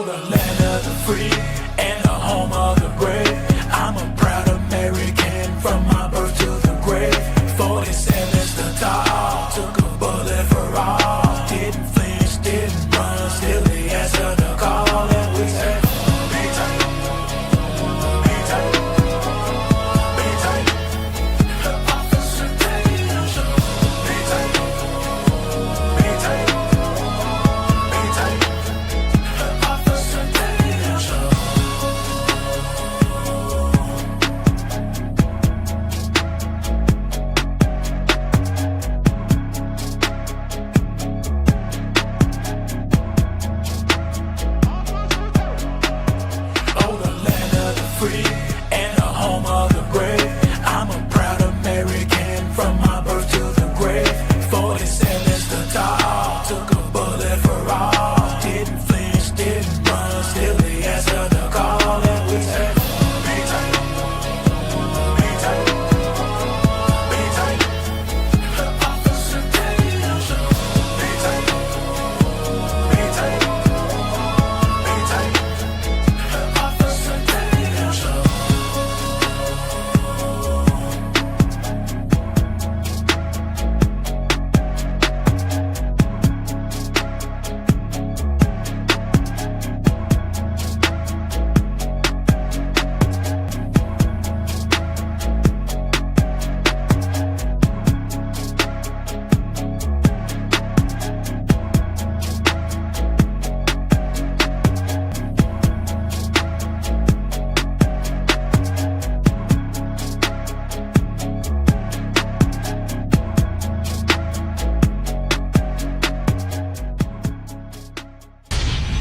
Oh, the land of the free and the home of the brave. I'm a proud American from my birth to the grave. 47's the top, took a bullet for all. Didn't flinch, didn't run, still they answer the call. And we say, be tight, be tight, be tight. Officer Tatum show. Be tight, be tight, be tight. Officer Tatum show. Oh, the land of the free and the home of the brave. I'm a proud American from my birth to the grave. 47's the top, took a bullet for all. Didn't flinch, didn't run, still they answer the call. And we say, be tight, be tight, be tight. Officer Tatum show. Be tight, be tight, be tight. Officer Tatum show.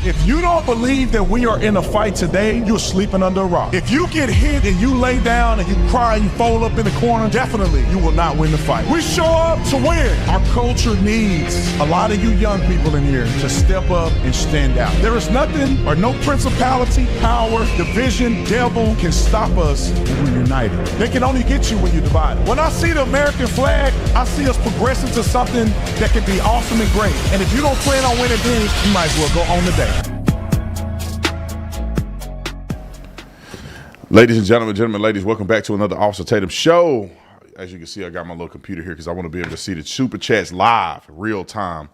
If you don't believe that we are in a fight today, you're sleeping under a rock. If you get hit and you lay down and you cry and you fold up in the corner, definitely you will not win the fight. We show up to win. Our culture needs a lot of you young people in here to step up and stand out. There is nothing or no principality, power, division, devil can stop us when we're united. They can only get you when you're divided. When I see the American flag, I see us progressing to something that can be awesome and great. And if you don't plan on winning then, you might as well go on today. Ladies and gentlemen, ladies, welcome back to another Officer Tatum show. As you can see, I got my little computer here because I want to be able to see the super chats live, real time.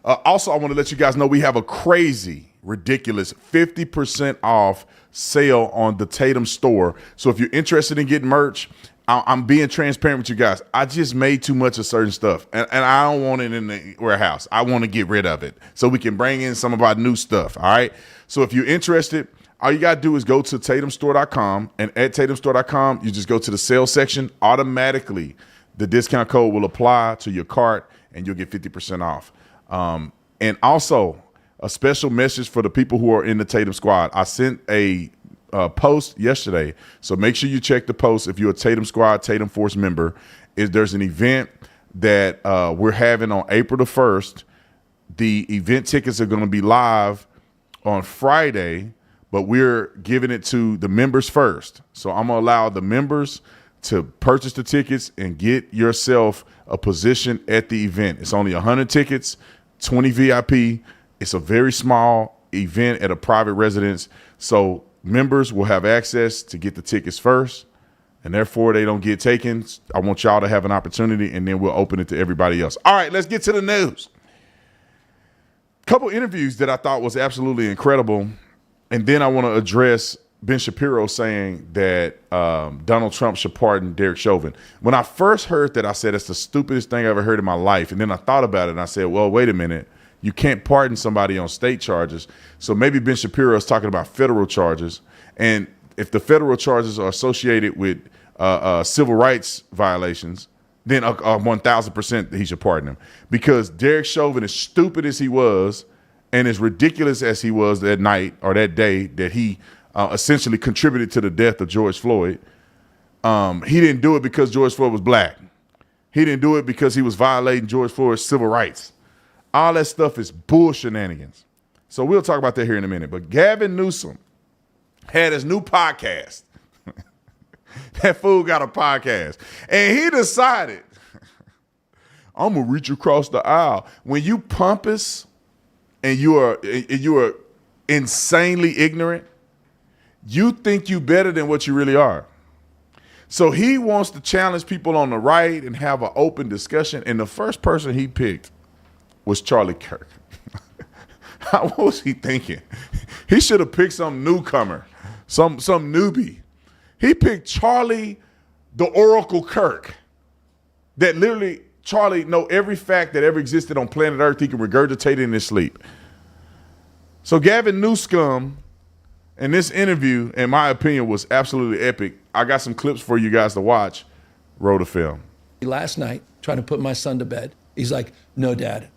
Also, I want to let you guys know we have a crazy, ridiculous 50% off sale on the Tatum store. So if you're interested in getting merch, I'm being transparent with you guys. I just made too much of certain stuff, and I don't want it in the warehouse. I want to get rid of it so we can bring in some of our new stuff, all right? So if you're interested, all you got to do is go to tatumstore.com, and at tatumstore.com, you just go to the sales section. Automatically, the discount code will apply to your cart, and you'll get 50% off. And also, a special message for the people who are in the Tatum squad. I sent a post yesterday, so make sure you check the post if you're a Tatum squad, Tatum Force member. There's an event that we're having on April the 1st. The event tickets are going to be live on Friday, but we're giving it to the members first. So I'm going to allow the members to purchase the tickets and get yourself a position at the event. It's only 100 tickets, 20 VIP. It's a very small event at a private residence. So members will have access to get the tickets first, and therefore they don't get taken. I want y'all to have an opportunity, and then we'll open it to everybody else. All right, let's get to the news. Couple interviews that I thought was absolutely incredible. And then I want to address Ben Shapiro saying that Donald Trump should pardon Derek Chauvin. When I first heard that, I said, it's the stupidest thing I ever heard in my life. And then I thought about it, and I said, well, wait a minute. You can't pardon somebody on state charges. So maybe Ben Shapiro is talking about federal charges. And if the federal charges are associated with civil rights violations, then 1,000% he should pardon him. Because Derek Chauvin, as stupid as he was, and as ridiculous as he was that night or that day that he essentially contributed to the death of George Floyd, he didn't do it because George Floyd was black. He didn't do it because he was violating George Floyd's civil rights. All that stuff is bull shenanigans. So we'll talk about that here in a minute. But Gavin Newsom had his new podcast. That fool got a podcast. And he decided, I'm going to reach across the aisle. When you pompous and you are insanely ignorant, you think you better than what you really are. So he wants to challenge people on the right and have an open discussion. And the first person he picked was Charlie Kirk. What was he thinking? He should have picked some newcomer, some newbie. He picked Charlie, the Oracle Kirk, that literally Charlie know every fact that ever existed on planet Earth. He can regurgitate it in his sleep. So Gavin Newsom, in this interview, in my opinion, was absolutely epic. I got some clips for you guys to watch. Roll the film. Last night, trying to put my son to bed, he's like, no, Dad,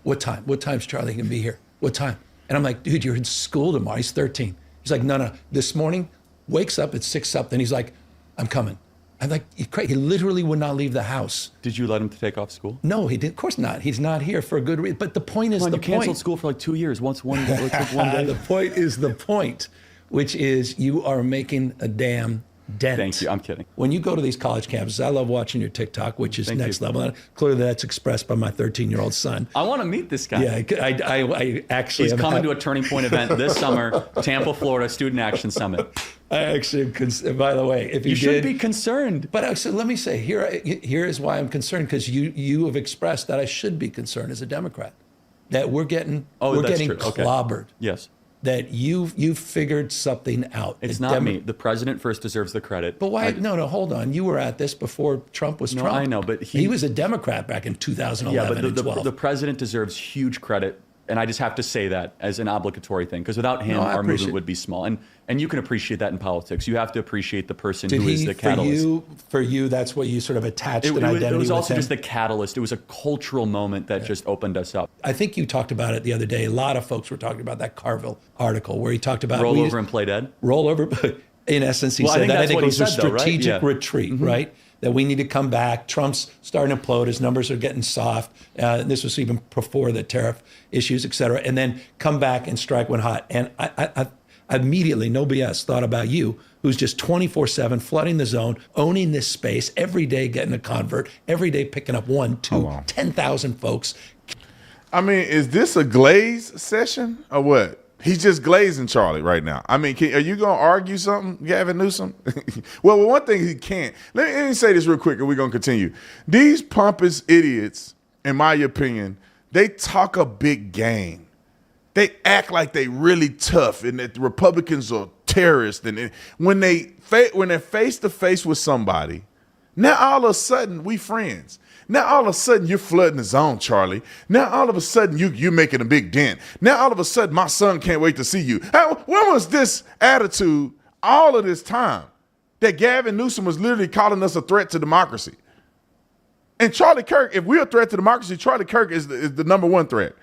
what time? What time's Charlie gonna be here? What time? And I'm like, dude, you're in school tomorrow. He's 13. He's like, no. This morning, wakes up at 6 something. He's like, I'm coming. I'm like, he literally would not leave the house. Did you let him take off school? No, he did. Of course not. He's not here for a good reason. But the point is, you canceled school for like 2 years. One day. The point is the point, which is you are making a damn dent. Thank you. I'm kidding. When you go to these college campuses, I love watching your TikTok, which is next level. And clearly, that's expressed by my 13-year-old son. I want to meet this guy. Yeah, I actually. He's coming to a Turning Point event this summer, Tampa, Florida, Student Action Summit. I actually, by the way, if you should be concerned. But so let me say, here is why I'm concerned, because you have expressed that I should be concerned as a Democrat, that we're getting clobbered. Okay. Yes. That you've figured something out. It's not me. The president first deserves the credit. But why? No, hold on. You were at this before Trump was Trump. I know, but he was a Democrat back in 2011 and 12. The president deserves huge credit. And I just have to say that as an obligatory thing, because without him, our movement would be small. And you can appreciate that in politics. You have to appreciate the person who is the catalyst. For you, that's what you sort of attached an identity with. It was also him. just the catalyst. It was a cultural moment that just opened us up. I think you talked about it the other day. A lot of folks were talking about that Carville article where he talked about roll over and play dead. Roll over. In essence, he said that. I think it was a strategic retreat, Mm-hmm. right? That we need to come back. Trump's starting to implode. His numbers are getting soft. This was even before the tariff issues, et cetera. And then come back and strike when hot. And I immediately, no BS, thought about you, who's just 24/7 flooding the zone, owning this space, every day getting a convert, every day picking up 1, 2, 10,000 folks. I mean, is this a glaze session or what? He's just glazing Charlie right now. I mean, are you going to argue something, Gavin Newsom? Well, one thing he can't. Let me say this real quick and we're going to continue. These pompous idiots, in my opinion, they talk a big game. They act like they really tough and that the Republicans are terrorists. And when they're face to face with somebody, now all of a sudden we friends. Now all of a sudden you're flooding the zone, Charlie. Now all of a sudden you're making a big dent. Now all of a sudden my son can't wait to see you. When was this attitude all of this time that Gavin Newsom was literally calling us a threat to democracy? And Charlie Kirk, if we're a threat to democracy, Charlie Kirk is the number one threat.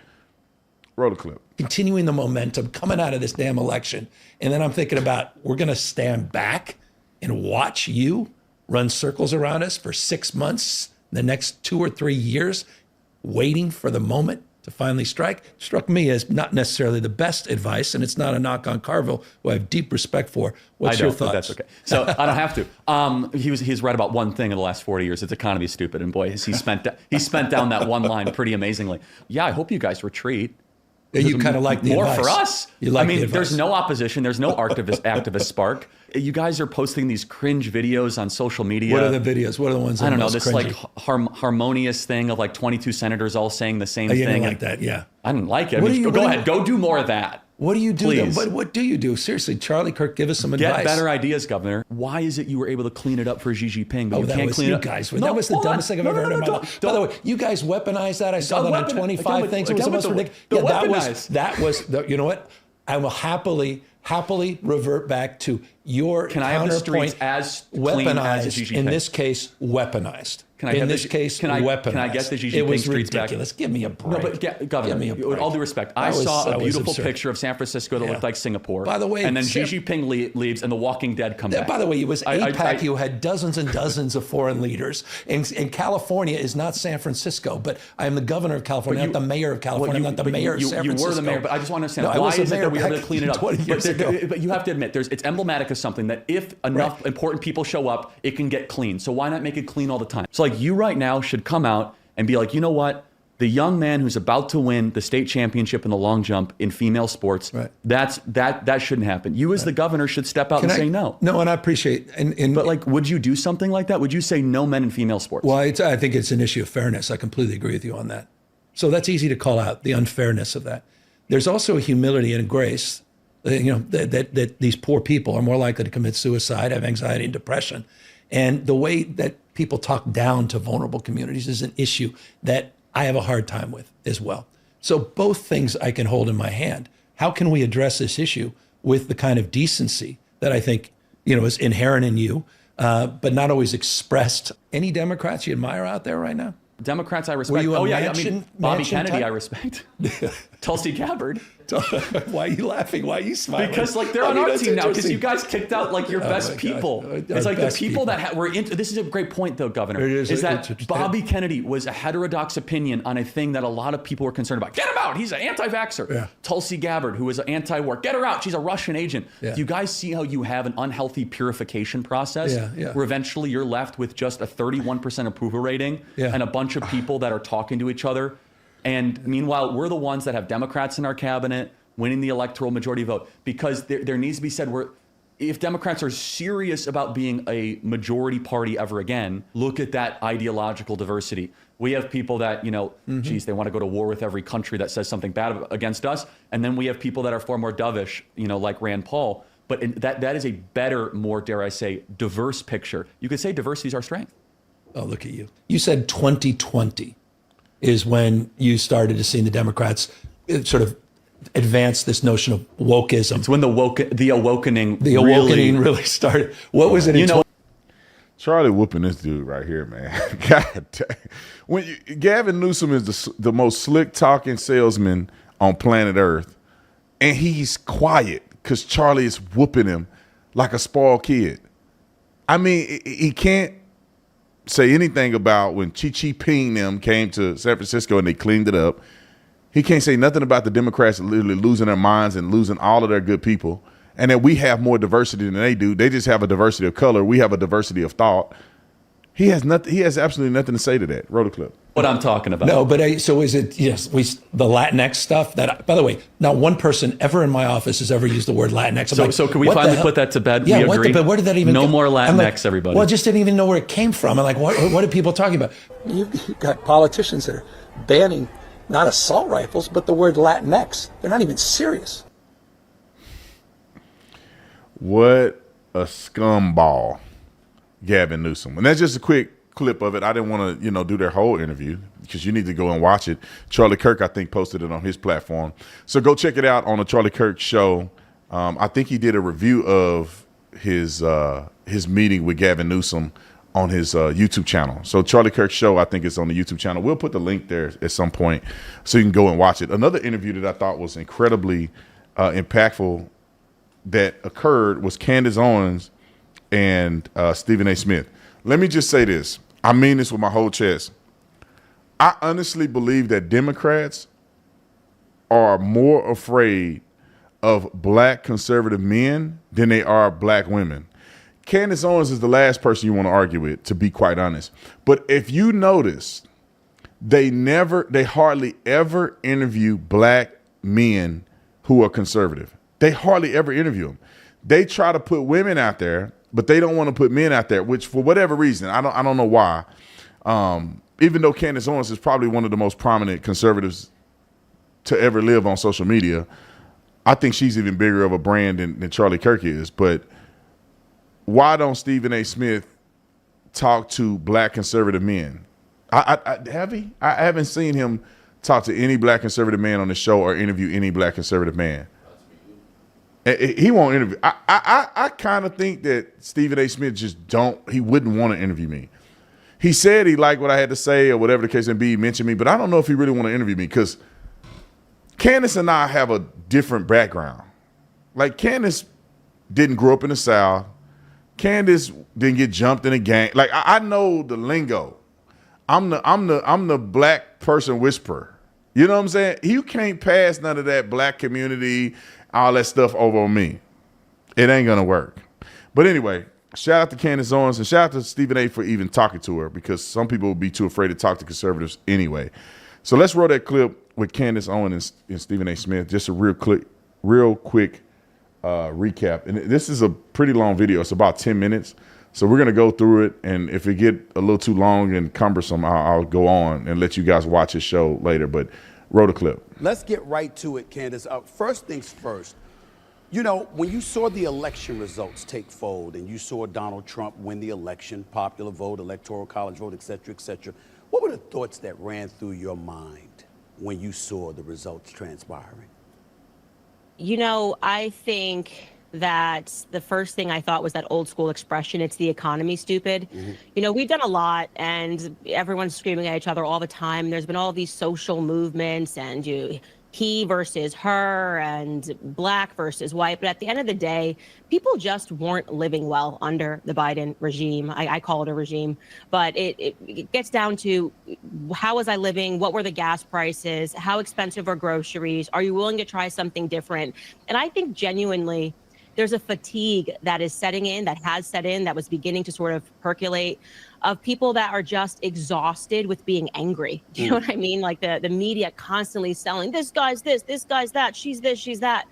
Roll the clip. Continuing the momentum coming out of this damn election. And then I'm thinking about, we're going to stand back and watch you run circles around us for 6 months, the next 2 or 3 years, waiting for the moment to finally strike. Struck me as not necessarily the best advice, and it's not a knock on Carville, who I have deep respect for. What's your thoughts? That's okay. So I don't have to. He's right about one thing in the last 40 years. It's economy is stupid, and boy, he spent down that one line pretty amazingly. Yeah, I hope you guys retreat. You kind of like the more advice. For us. You like I mean, the advice. There's no opposition. There's no activist spark. You guys are posting these cringe videos on social media. What are the videos? What are the ones that I don't are know. most This cringy? like harmonious thing of like 22 senators all saying the same thing. You didn't like that, yeah. I didn't like it. Go ahead. Go do more of that. What do you do? Please. What do you do? Seriously, Charlie Kirk, give us some advice. Get better ideas, Governor. Why is it you were able to clean it up for Xi Jinping, but you that can't was clean you it up? guys. That was the dumbest thing I've ever heard in my life. By the way, you guys weaponized that. I saw that on 25 things. It was the most ridiculous. Yeah, that was. You know what? I will happily revert back to your Can I have the streets as clean as Xi Jinping? In this case, weaponized. Can I weaponized. Can I get the Xi It Jinping was streets ridiculous. back? Give me a break. No, but Governor, Give me a break. with all due respect, I saw a beautiful absurd. picture of San Francisco that looked like Singapore. By the way, and then Xi Jinping leaves and the Walking Dead come back. By the way, it was APAC. You had dozens and dozens of foreign leaders. And California is not San Francisco, but I am the governor of California, not the mayor of California, not the mayor of San Francisco. You were the mayor, but I just want to understand, why is it that we were able to clean it up? 20 years ago. But you have to admit, it's emblematic of something that if enough important people show up, it can get clean. So why not make it clean all the time? So like you right now should come out and be like, you know what? The young man who's about to win the state championship in the long jump in female sports, that shouldn't happen. You as the governor should step out and say no. No, and I appreciate but like, would you do something like that? Would you say no men in female sports? Well, I think it's an issue of fairness. I completely agree with you on that. So that's easy to call out, the unfairness of that. There's also a humility and a grace, that these poor people are more likely to commit suicide, have anxiety and depression. And the way that people talk down to vulnerable communities is an issue that I have a hard time with as well. So both things I can hold in my hand. How can we address this issue with the kind of decency that I think, is inherent in you, but not always expressed? Any Democrats you admire out there right now? Democrats I respect. Bobby Kennedy type? I respect. Tulsi Gabbard. Why are you laughing? Why are you smiling? Because they're on our team now. Because you guys kicked out your best people. It's like the people that were into. This is a great point, though, Governor. Is that Bobby Kennedy was a heterodox opinion on a thing that a lot of people were concerned about. Get him out. He's an anti-vaxxer. Yeah. Tulsi Gabbard, who was an anti-war. Get her out. She's a Russian agent. Yeah. Do you guys see how you have an unhealthy purification process where eventually you're left with just a 31% approval rating and a bunch of people that are talking to each other? And meanwhile, we're the ones that have Democrats in our cabinet winning the electoral majority vote, because there needs to be said, if Democrats are serious about being a majority party ever again, look at that ideological diversity. We have people that, they want to go to war with every country that says something bad against us. And then we have people that are far more dovish, like Rand Paul. But that is a better, more, dare I say, diverse picture. You could say diversity is our strength. Oh, look at you. You said 2020. Is when you started to see the Democrats sort of advance this notion of wokeism. It's when the awakening really started. What was it? Charlie whooping this dude right here, man. God damn. Gavin Newsom is the most slick talking salesman on planet Earth, and he's quiet because Charlie is whooping him like a spoiled kid. I mean, he can't say anything about when Xi Jinping them came to San Francisco and they cleaned it up. He can't say nothing about the Democrats literally losing their minds and losing all of their good people, and that we have more diversity than they do. They just have a diversity of color. We have a diversity of thought. He has nothing. He has absolutely nothing to say to that. Roll the clip. What I'm talking about. No, but so is it? Yes, the Latinx stuff. That, by the way, not one person ever in my office has ever used the word Latinx. So can we finally put that to bed? Yeah, we agree. But where did that even? No more Latinx, everybody. Well, I just didn't even know where it came from. I'm like, what are people talking about? You've got politicians that are banning not assault rifles, but the word Latinx. They're not even serious. What a scumball, Gavin Newsom. And that's just a quick clip of it. I didn't want to, do their whole interview because you need to go and watch it. Charlie Kirk, I think, posted it on his platform. So go check it out on the Charlie Kirk show. I think he did a review of his meeting with Gavin Newsom on his YouTube channel. So Charlie Kirk show, I think it's on the YouTube channel. We'll put the link there at some point so you can go and watch it. Another interview that I thought was incredibly impactful that occurred was Candace Owens and Stephen A. Smith. Let me just say this. I mean this with my whole chest. I honestly believe that Democrats are more afraid of black conservative men than they are black women. Candace Owens is the last person you want to argue with, to be quite honest. But if you notice, they hardly ever interview black men who are conservative. They hardly ever interview them. They try to put women out there, but they don't want to put men out there, which for whatever reason, I don't know why. Even though Candace Owens is probably one of the most prominent conservatives to ever live on social media, I think she's even bigger of a brand than Charlie Kirk is. But why don't Stephen A. Smith talk to black conservative men? Have he? I haven't seen him talk to any black conservative man on the show or interview any black conservative man. He won't interview. I kind of think that Stephen A. Smith he wouldn't want to interview me. He said he liked what I had to say or whatever the case may be, mentioned me, but I don't know if he really want to interview me because Candace and I have a different background. Like, Candace didn't grow up in the South. Candace didn't get jumped in a gang. Like, I know the lingo. I'm the black person whisperer. You know what I'm saying? You can't pass none of that black community, all that stuff over on me. It ain't gonna work. But anyway, shout out to Candace Owens and shout out to Stephen A. for even talking to her, because some people would be too afraid to talk to conservatives anyway. So let's roll that clip with Candace Owen and Stephen A. Smith. Just a real quick recap. And this is a pretty long video. It's about 10 minutes. So we're going to go through it. And if it get a little too long and cumbersome, I'll go on and let you guys watch his show later. But roll the clip. Let's get right to it, Candace. First things first. You know, when you saw the election results take fold and you saw Donald Trump win the election, popular vote, electoral college vote, et cetera, what were the thoughts that ran through your mind when you saw the results transpiring? You know, I think that the first thing I thought was that old school expression, it's the economy, stupid. Mm-hmm. You know, we've done a lot and everyone's screaming at each other all the time. There's been all these social movements and he versus her and black versus white. But at the end of the day, people just weren't living well under the Biden regime. I call it a regime, but it gets down to how was I living? What were the gas prices? How expensive are groceries? Are you willing to try something different? And I think genuinely, there's a fatigue that is setting in, that has set in, that was beginning to sort of percolate, of people that are just exhausted with being angry. Do you know what I mean? Like the media constantly selling, this guy's this guy's that, she's this, she's that.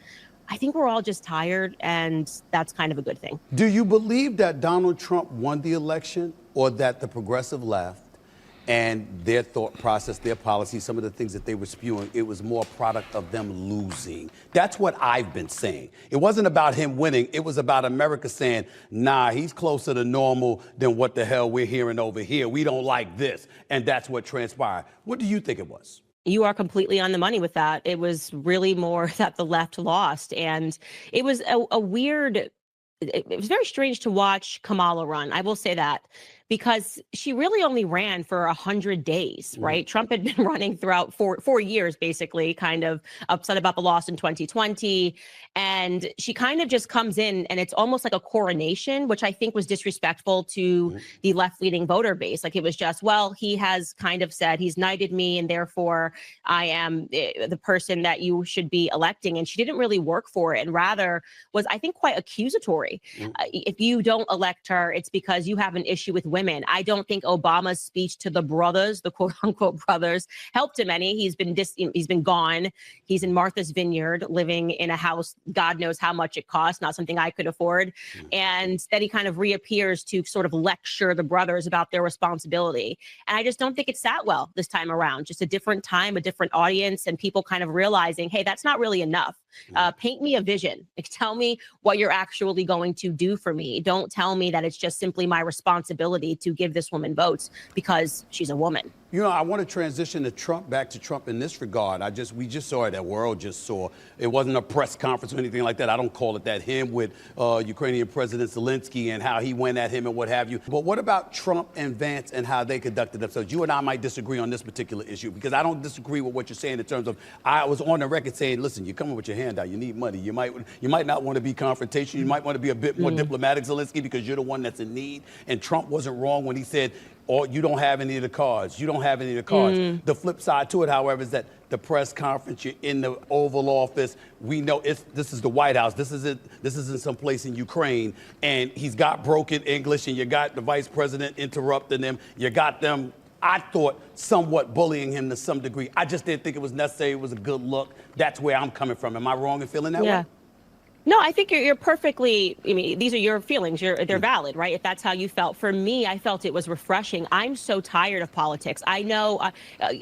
I think we're all just tired, and that's kind of a good thing. Do you believe that Donald Trump won the election, or that the progressive left and their thought process, their policy, some of the things that they were spewing, it was more a product of them losing? That's what I've been saying. It wasn't about him winning. It was about America saying, nah, he's closer to normal than what the hell we're hearing over here. We don't like this. And that's what transpired. What do you think it was? You are completely on the money with that. It was really more that the left lost. And it was a weird, it was very strange to watch Kamala run. I will say that, because she really only ran for 100 days, right? Trump had been running throughout four years, basically, kind of upset about the loss in 2020. And she kind of just comes in and it's almost like a coronation, which I think was disrespectful to the left-leaning voter base. Like it was just, well, he has kind of said he's knighted me and therefore I am the person that you should be electing. And she didn't really work for it, and rather was, I think, quite accusatory. If you don't elect her, it's because you have an issue with women. I don't think Obama's speech to the brothers, the quote unquote brothers, helped him any. He's been gone. He's in Martha's Vineyard, living in a house, God knows how much it costs, not something I could afford. And then he kind of reappears to sort of lecture the brothers about their responsibility. And I just don't think it sat well this time around. Just a different time, a different audience, and people kind of realizing, hey, that's not really enough. Paint me a vision. Like, tell me what you're actually going to do for me. Don't tell me that it's just simply my responsibility to give this woman votes because she's a woman. You know, I want to transition to Trump, back to Trump in this regard. We just saw it, the world just saw. It wasn't a press conference or anything like that. I don't call it that. Him with Ukrainian President Zelensky and how he went at him and what have you. But what about Trump and Vance and how they conducted themselves? You and I might disagree on this particular issue, because I don't disagree with what you're saying in terms of, I was on the record saying, listen, you're coming with your hand out. You need money. You might not want to be confrontational. You might want to be a bit more diplomatic, Zelensky, because you're the one that's in need. And Trump wasn't wrong when he said, or you don't have any of the cards. You don't have any of the cards. The flip side to it, however, is that the press conference, you're in the Oval Office. We know this is the White House. This isn't some place in Ukraine. And he's got broken English, and you got the vice president interrupting him. You got them, I thought, somewhat bullying him to some degree. I just didn't think it was necessary. It was a good look. That's where I'm coming from. Am I wrong in feeling that way? No, I think you're perfectly, I mean, these are your feelings. They're valid, right? If that's how you felt. For me, I felt it was refreshing. I'm so tired of politics. I know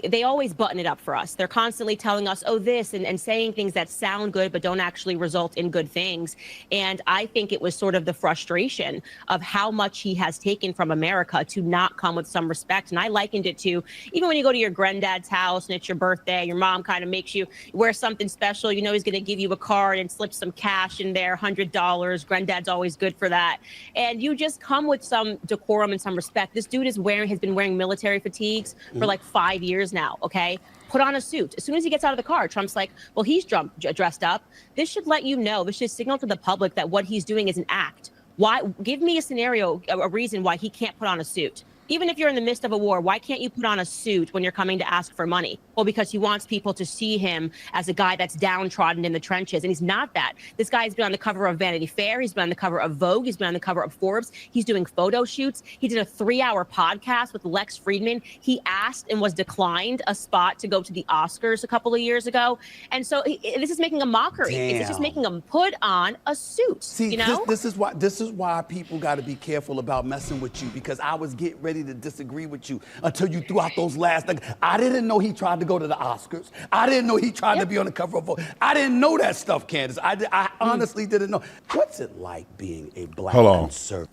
they always button it up for us. They're constantly telling us, oh, this, and saying things that sound good but don't actually result in good things. And I think it was sort of the frustration of how much he has taken from America to not come with some respect. And I likened it to, even when you go to your granddad's house and it's your birthday, your mom kind of makes you wear something special. You know he's going to give you a card and slip some cash in there, $100. Granddad's always good for that. And you just come with some decorum and some respect. This dude has been wearing military fatigues for like 5 years now, okay? Put on a suit. As soon as he gets out of the car, Trump's like, well, he's dressed up. This should let you know, this should signal to the public that what he's doing is an act. Why? Give me a scenario, a reason why he can't put on a suit. Even if you're in the midst of a war, why can't you put on a suit when you're coming to ask for money? Well, because he wants people to see him as a guy that's downtrodden in the trenches. And he's not that. This guy's been on the cover of Vanity Fair. He's been on the cover of Vogue. He's been on the cover of Forbes. He's doing photo shoots. He did a 3-hour podcast with Lex Friedman. He asked and was declined a spot to go to the Oscars a couple of years ago. And so this is making a mockery. Damn. It's just making him put on a suit. See, you know? this is why people got to be careful about messing with you, because I was getting ready to disagree with you until you threw out those last things. I didn't know he tried to go to the Oscars. I didn't know he tried to be on the cover of Vogue. I didn't know that stuff, Candace. I honestly didn't know. What's it like being a black conservative?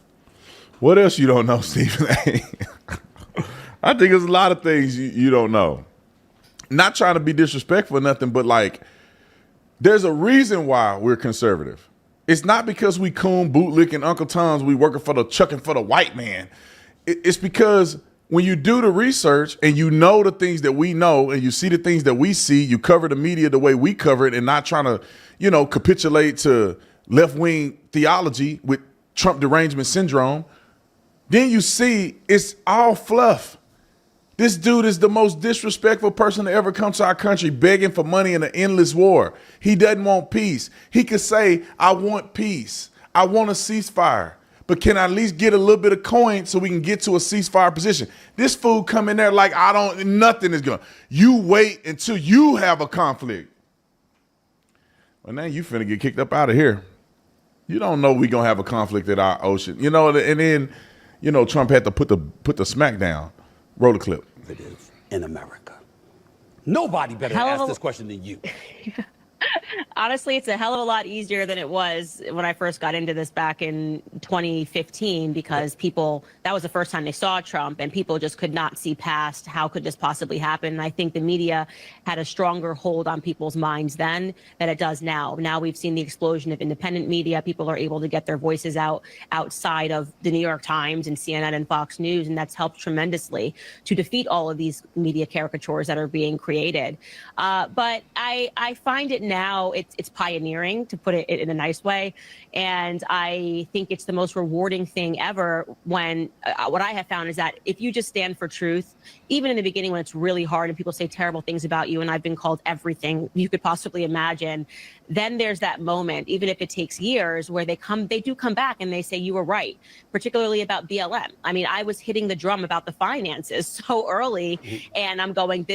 What else you don't know, Stephen A? I think there's a lot of things you don't know. Not trying to be disrespectful or nothing, but like, there's a reason why we're conservative. It's not because we coon, bootlicking Uncle Tom's, we working for the chucking for the white man. It's because when you do the research and you know the things that we know and you see the things that we see, you cover the media the way we cover it and not trying to, capitulate to left-wing theology with Trump derangement syndrome, then you see it's all fluff. This dude is the most disrespectful person to ever come to our country, begging for money in an endless war. He doesn't want peace. He could say, I want peace. I want a ceasefire. But can I at least get a little bit of coin so we can get to a ceasefire position? This fool come in there like nothing is going. You wait until you have a conflict. Well, now you finna get kicked up out of here. You don't know we gonna have a conflict at our ocean. And then, Trump had to put the smack down. Roll the clip. It is in America. Nobody better ask this question than you. Honestly, it's a hell of a lot easier than it was when I first got into this back in 2015, because that was the first time they saw Trump and people just could not see past how could this possibly happen. And I think the media had a stronger hold on people's minds then than it does now. Now we've seen the explosion of independent media. People are able to get their voices out outside of the New York Times and CNN and Fox News, and that's helped tremendously to defeat all of these media caricatures that are being created. But I find it now, it's pioneering, to put it in a nice way. And I think it's the most rewarding thing ever when what I have found is that if you just stand for truth, even in the beginning when it's really hard and people say terrible things about you, and I've been called everything you could possibly imagine, then there's that moment, even if it takes years, where they do come back and they say you were right, particularly about BLM. I mean, I was hitting the drum about the finances so early, and I'm going,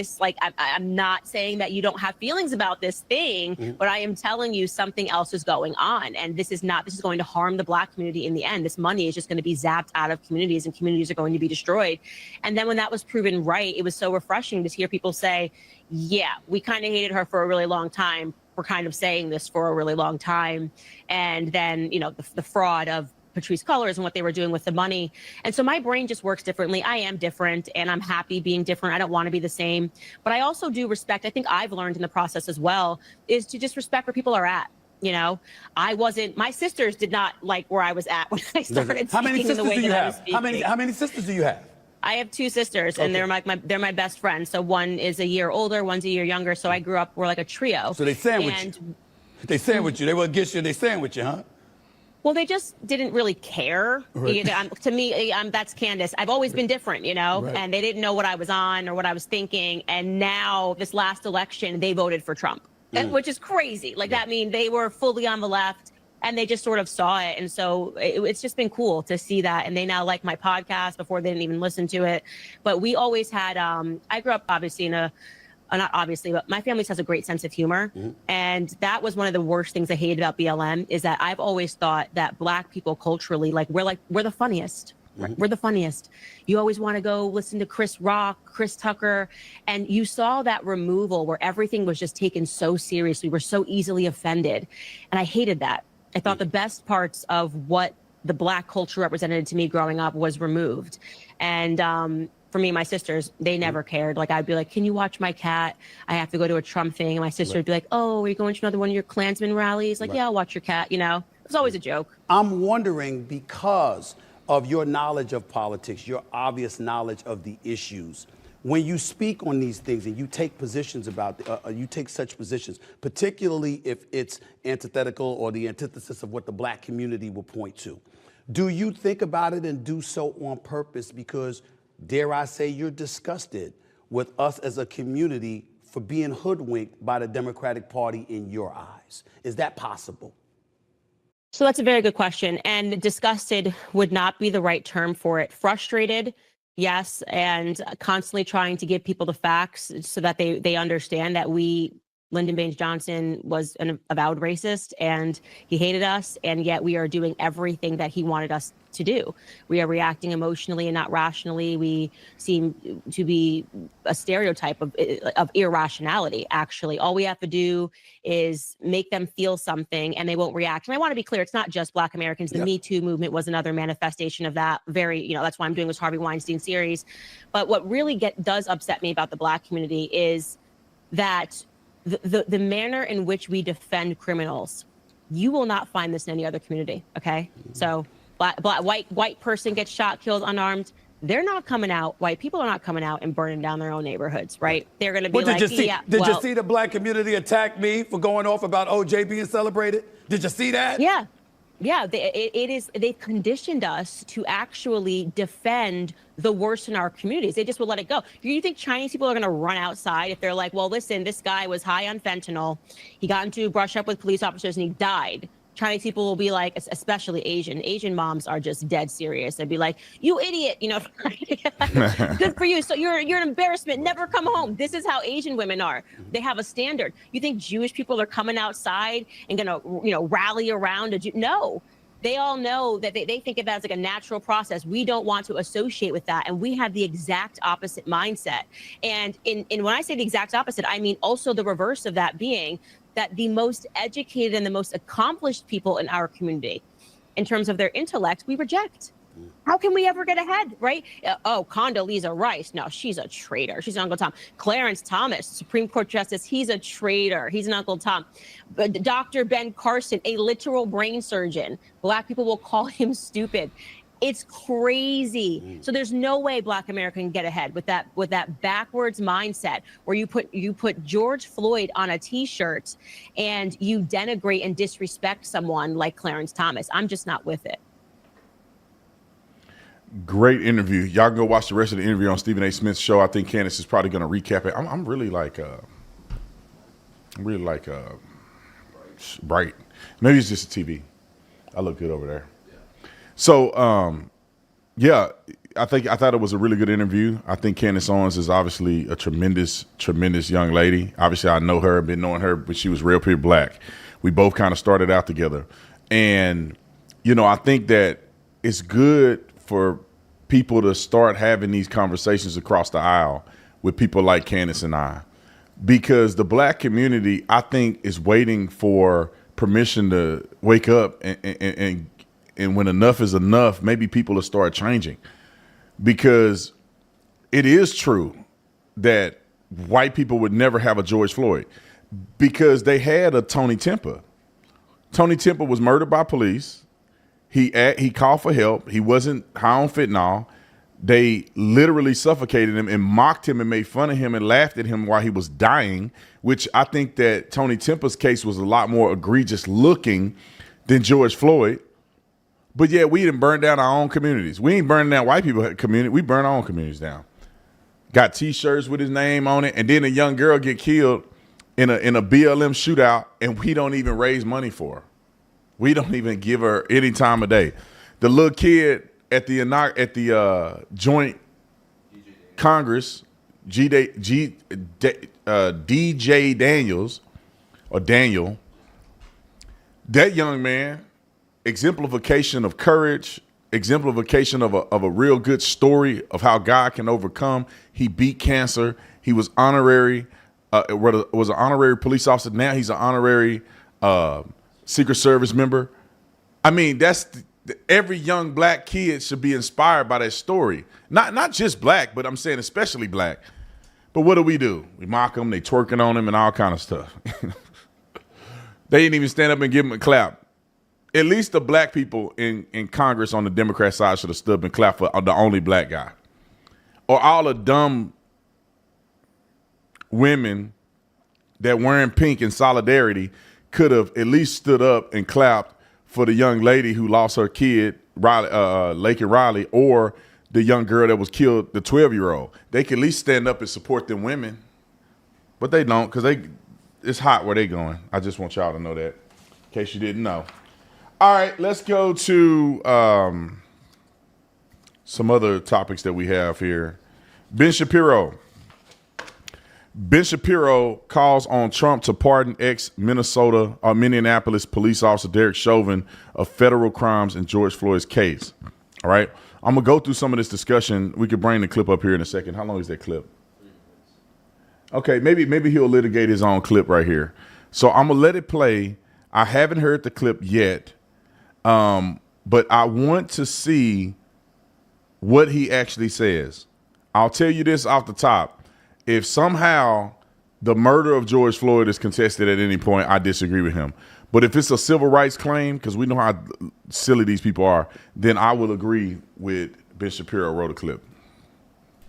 I'm not saying that you don't have feelings about this thing, but I am telling you something else is going on, and this is going to harm the Black community in the end. This money is just going to be zapped out of communities, and communities are going to be destroyed. And then when that was proven right, it was so refreshing to hear people say, yeah, we kind of hated her for a really long time. We're kind of saying this for a really long time. And then, the fraud of Patrice Cullors and what they were doing with the money. And so my brain just works differently. I am different, and I'm happy being different. I don't want to be the same. But I also do respect, I think I've learned in the process as well, is to just respect where people are at. My sisters did not like where I was at when I started speaking in the way that I was speaking. How many sisters do you have? I have 2 sisters, and they're they're my best friends. So one is a year older, one's a year younger. So we're like a trio. So they sandwich you. They sandwich you. They wouldn't get you. They sandwich you, huh? Well, they just didn't really care. Right. To me, that's Candace. I've always been different, right. And they didn't know what I was on or what I was thinking. And now this last election, they voted for Trump, which is crazy. That means they were fully on the left. And they just sort of saw it. And so it's just been cool to see that. And they now like my podcast. Before they didn't even listen to it. But we always had, I grew up obviously not obviously, but my family has a great sense of humor. And that was one of the worst things I hated about BLM, is that I've always thought that Black people culturally, we're the funniest. Right? We're the funniest. You always want to go listen to Chris Rock, Chris Tucker. And you saw that removal where everything was just taken so seriously. We're so easily offended. And I hated that. I thought the best parts of what the Black culture represented to me growing up was removed. And for me, my sisters, they never cared. I'd be like, can you watch my cat? I have to go to a Trump thing. And my sister would be like, oh, are you going to another one of your Klansman rallies? Yeah, I'll watch your cat. It was always a joke. I'm wondering, because of your knowledge of politics, your obvious knowledge of the issues, when you speak on these things and you take positions you take such positions, particularly if it's antithetical or the antithesis of what the Black community will point to, do you think about it and do so on purpose because dare I say you're disgusted with us as a community for being hoodwinked by the Democratic Party in your eyes. Is that possible? So that's a very good question. And disgusted would not be the right term for it. Frustrated, yes, and constantly trying to give people the facts so that they understand that Lyndon Baines Johnson was an avowed racist and he hated us, and yet we are doing everything that he wanted us to do. We are reacting emotionally and not rationally. We seem to be a stereotype of irrationality, actually. All we have to do is make them feel something and they won't react. And I want to be clear, it's not just Black Americans. The Me Too movement was another manifestation of that. That's why I'm doing this Harvey Weinstein series. But what really does upset me about the Black community is that the manner in which we defend criminals, you will not find this in any other community. Okay, so white person gets shot, killed, unarmed. They're not coming out. White people are not coming out and burning down their own neighborhoods, right? They're going to be like, Did you see the Black community attack me for going off about OJ being celebrated? Did you see that? Yeah, they've conditioned us to actually defend the worst in our communities. They just will let it go. You think Chinese people are going to run outside if they're like, well, listen, this guy was high on fentanyl. He got into a brush up with police officers and he died. Chinese people will be like, especially Asian moms are just dead serious. They'd be like, you idiot, good for you. So you're an embarrassment. Never come home. This is how Asian women are. They have a standard. You think Jewish people are coming outside and gonna, rally around a Jew? No. They all know that they think of that as like a natural process. We don't want to associate with that. And we have the exact opposite mindset. And when I say the exact opposite, I mean also the reverse of that being that the most educated and the most accomplished people in our community, in terms of their intellect, we reject. How can we ever get ahead, right? Oh, Condoleezza Rice, no, she's a traitor. She's an Uncle Tom. Clarence Thomas, Supreme Court Justice, he's a traitor. He's an Uncle Tom. But Dr. Ben Carson, a literal brain surgeon. Black people will call him stupid. It's crazy. So there's no way Black America can get ahead with that backwards mindset where you put George Floyd on a T-shirt and you denigrate and disrespect someone like Clarence Thomas. I'm just not with it. Great interview. Y'all can go watch the rest of the interview on Stephen A. Smith's show. I think Candace is probably going to recap it. I'm really like bright. Maybe it's just a TV. I look good over there. So, I thought it was a really good interview. I think Candace Owens is obviously a tremendous, tremendous young lady. Obviously, I know her, been knowing her, but she was real pure Black. We both kind of started out together. And, I think that it's good for people to start having these conversations across the aisle with people like Candace and I, because the Black community, I think, is waiting for permission to wake up and when enough is enough, maybe people will start changing, because it is true that white people would never have a George Floyd because they had a Tony Temple. Tony Temple was murdered by police. He called for help. He wasn't high on fentanyl. They literally suffocated him and mocked him and made fun of him and laughed at him while he was dying, which I think that Tony Temple's case was a lot more egregious looking than George Floyd. But yeah, we didn't burn down our own communities. We ain't burning down white people's community. We burn our own communities down. Got T-shirts with his name on it, and then a young girl get killed in a BLM shootout, and we don't even raise money for her. We don't even give her any time of day. The little kid at the joint Congress, DJ Daniels, or Daniel, that young man, exemplification of courage, exemplification of a real good story of how God can overcome. He beat cancer. He was honorary, was an honorary police officer. Now he's an honorary Secret Service member. I mean, every young Black kid should be inspired by that story. Not just Black, but I'm saying especially Black. But what do? We mock them, they twerking on them and all kind of stuff. They didn't even stand up and give them a clap. At least the Black people in Congress on the Democrat side should have stood up and clapped for the only Black guy. Or all the dumb women that wearing pink in solidarity could have at least stood up and clapped for the young lady who lost her kid, Riley, Lake and Riley, or the young girl that was killed, the 12-year-old. They can at least stand up and support them women, but they don't because it's hot where they going. I just want y'all to know that, in case you didn't know. All right, let's go to some other topics that we have here. Ben Shapiro calls on Trump to pardon Minneapolis police officer Derek Chauvin of federal crimes in George Floyd's case. All right, I'm gonna go through some of this discussion. We could bring the clip up here in a second. How long is that clip? Okay, maybe he'll litigate his own clip right here. So I'm gonna let it play. I haven't heard the clip yet, but I want to see what he actually says. I'll tell you this off the top. If somehow the murder of George Floyd is contested at any point, I disagree with him. But if it's a civil rights claim, because we know how silly these people are, then I will agree with Ben Shapiro wrote a clip.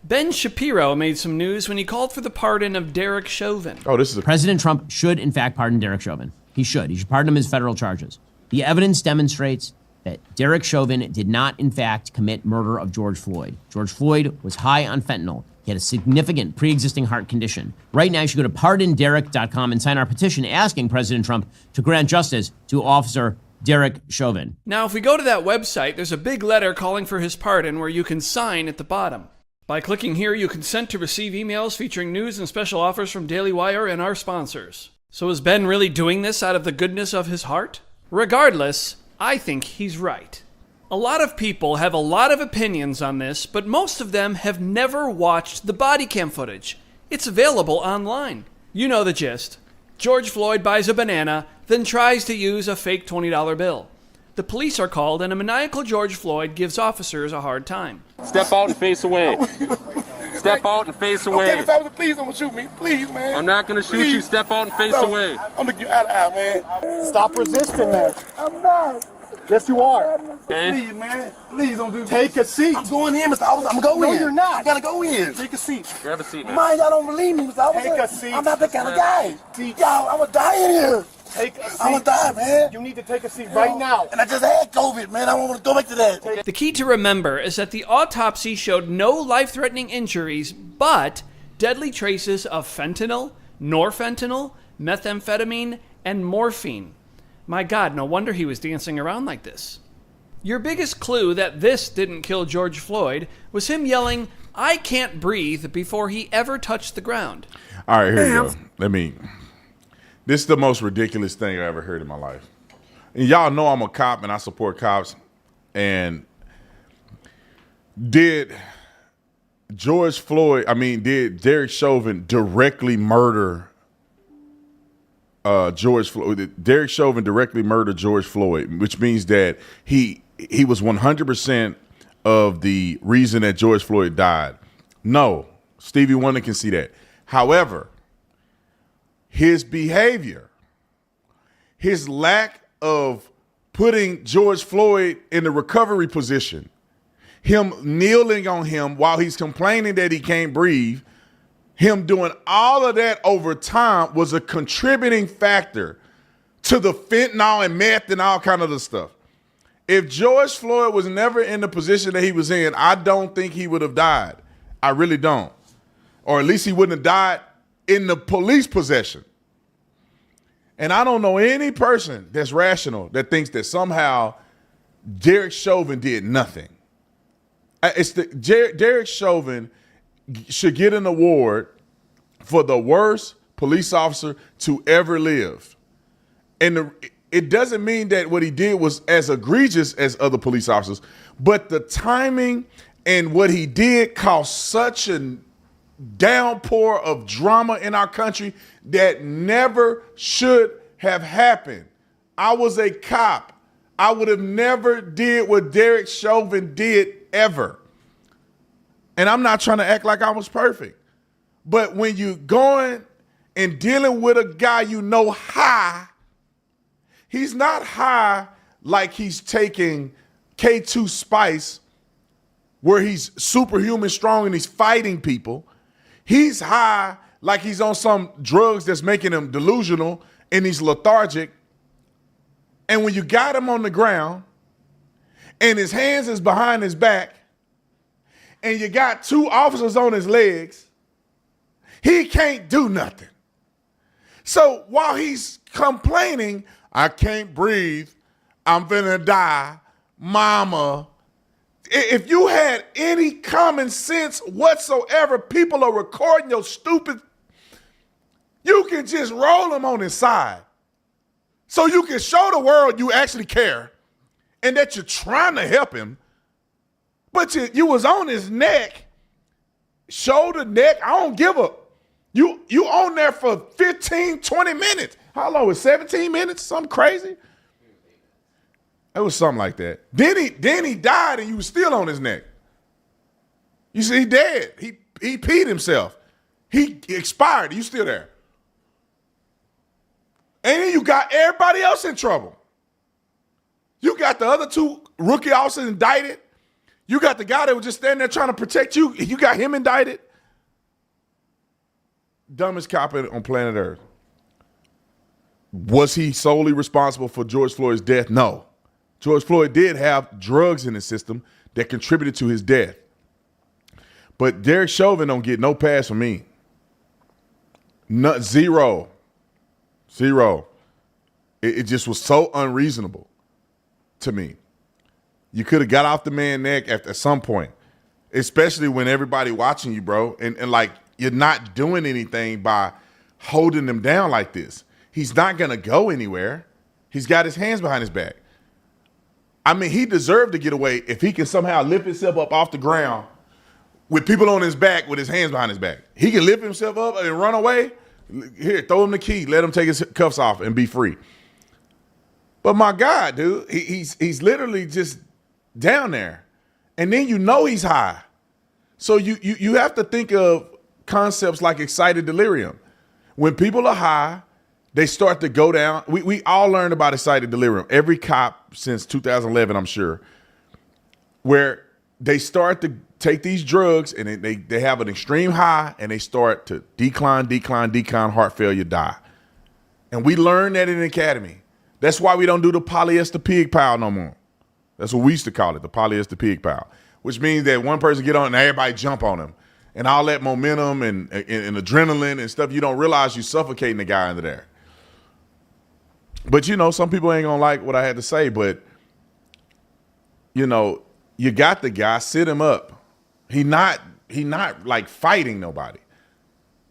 Ben Shapiro made some news when he called for the pardon of Derek Chauvin. Oh, this is President Trump should, in fact, pardon Derek Chauvin. He should. He should pardon him his federal charges. The evidence demonstrates that Derek Chauvin did not, in fact, commit murder of George Floyd. George Floyd was high on fentanyl. He had a significant pre-existing heart condition. Right now, you should go to pardonderek.com and sign our petition asking President Trump to grant justice to Officer Derek Chauvin. Now, if we go to that website, there's a big letter calling for his pardon where you can sign at the bottom. By clicking here, you consent to receive emails featuring news and special offers from Daily Wire and our sponsors. So is Ben really doing this out of the goodness of his heart? Regardless, I think he's right. A lot of people have a lot of opinions on this, but most of them have never watched the body cam footage. It's available online. You know the gist. George Floyd buys a banana, then tries to use a fake $20 bill. The police are called, and a maniacal George Floyd gives officers a hard time. Step out and face away. Step out and face away. Okay, please don't shoot me. Please, man. I'm not going to shoot you. Step out and face away. I'm going to get out of there, man. Stop resisting, man. I'm not. Yes, you are. Okay. Please, man. Please don't do this. Take a seat. I'm going in, Mr. Officer. I'm going in. No, you're not. I got to go in. Take a seat. Grab a seat, man. Man, y'all don't believe me, Mr. Officer. Take a seat. I'm not that kind of guy. Y'all, I'm going to die in here. Take a seat. I'm going to die, man. You need to take a seat right now. And I just had COVID, man. I don't want to go back to that. The key to remember is that the autopsy showed no life-threatening injuries, but deadly traces of fentanyl, norfentanyl, methamphetamine, and morphine. My God, no wonder he was dancing around like this. Your biggest clue that this didn't kill George Floyd was him yelling, "I can't breathe," before he ever touched the ground. All right, here we go. This is the most ridiculous thing I ever heard in my life. And y'all know I'm a cop and I support cops. And did Derek Chauvin directly murder George Floyd? Derek Chauvin directly murdered George Floyd, which means that he was 100% of the reason that George Floyd died. No, Stevie Wonder can see that. However, his behavior, his lack of putting George Floyd in the recovery position, him kneeling on him while he's complaining that he can't breathe, him doing all of that over time was a contributing factor to the fentanyl and meth and all kind of the stuff. If George Floyd was never in the position that he was in, I don't think he would have died. I really don't. Or at least he wouldn't have died in the police possession. And I don't know any person that's rational that thinks that somehow Derek Chauvin did nothing. Derek Chauvin should get an award for the worst police officer to ever live. And it doesn't mean that what he did was as egregious as other police officers, but the timing and what he did caused such a downpour of drama in our country that never should have happened. I was a cop. I would have never did what Derek Chauvin did ever. And I'm not trying to act like I was perfect. But when you going and dealing with a guy you know high, he's not high like he's taking K2 Spice where he's superhuman strong and he's fighting people. He's high like he's on some drugs that's making him delusional and he's lethargic. And when you got him on the ground and his hands is behind his back and you got 2 officers on his legs, he can't do nothing. So while he's complaining, I can't breathe, I'm finna die, mama. If you had any common sense whatsoever, people are recording your stupid, you can just roll him on his side. So you can show the world you actually care and that you're trying to help him. But you was on his neck, shoulder, neck, I don't give a. You on there for 15, 20 minutes. How long was 17 minutes? Something crazy? It was something like that. Then he died and you was still on his neck. You see, he dead. He peed himself. He expired. You still there. And then you got everybody else in trouble. You got the other 2 rookie officers indicted. You got the guy that was just standing there trying to protect you. You got him indicted. Dumbest cop on planet Earth. Was he solely responsible for George Floyd's death? No. George Floyd did have drugs in his system that contributed to his death. But Derek Chauvin don't get no pass from me. Zero. It just was so unreasonable to me. You could have got off the man's neck at some point, especially when everybody watching you, bro. And like, you're not doing anything by holding him down like this. He's not going to go anywhere. He's got his hands behind his back. I mean, he deserved to get away if he can somehow lift himself up off the ground with people on his back with his hands behind his back. He can lift himself up and run away. Here, throw him the key. Let him take his cuffs off and be free. But my God, dude, he's literally just down there. And then you know he's high. So you have to think of concepts like excited delirium. When people are high, they start to go down. We all learned about excited delirium. Every cop since 2011, I'm sure, where they start to take these drugs and they have an extreme high and they start to decline, heart failure, die. And we learned that in the academy. That's why we don't do the polyester pig pile no more. That's what we used to call it, the polyester pig pile, which means that one person get on and everybody jump on them. And all that momentum and adrenaline and stuff, you don't realize you're suffocating the guy under there. But, you know, some people ain't going to like what I had to say, but, you know, you got the guy, sit him up. He not like fighting nobody.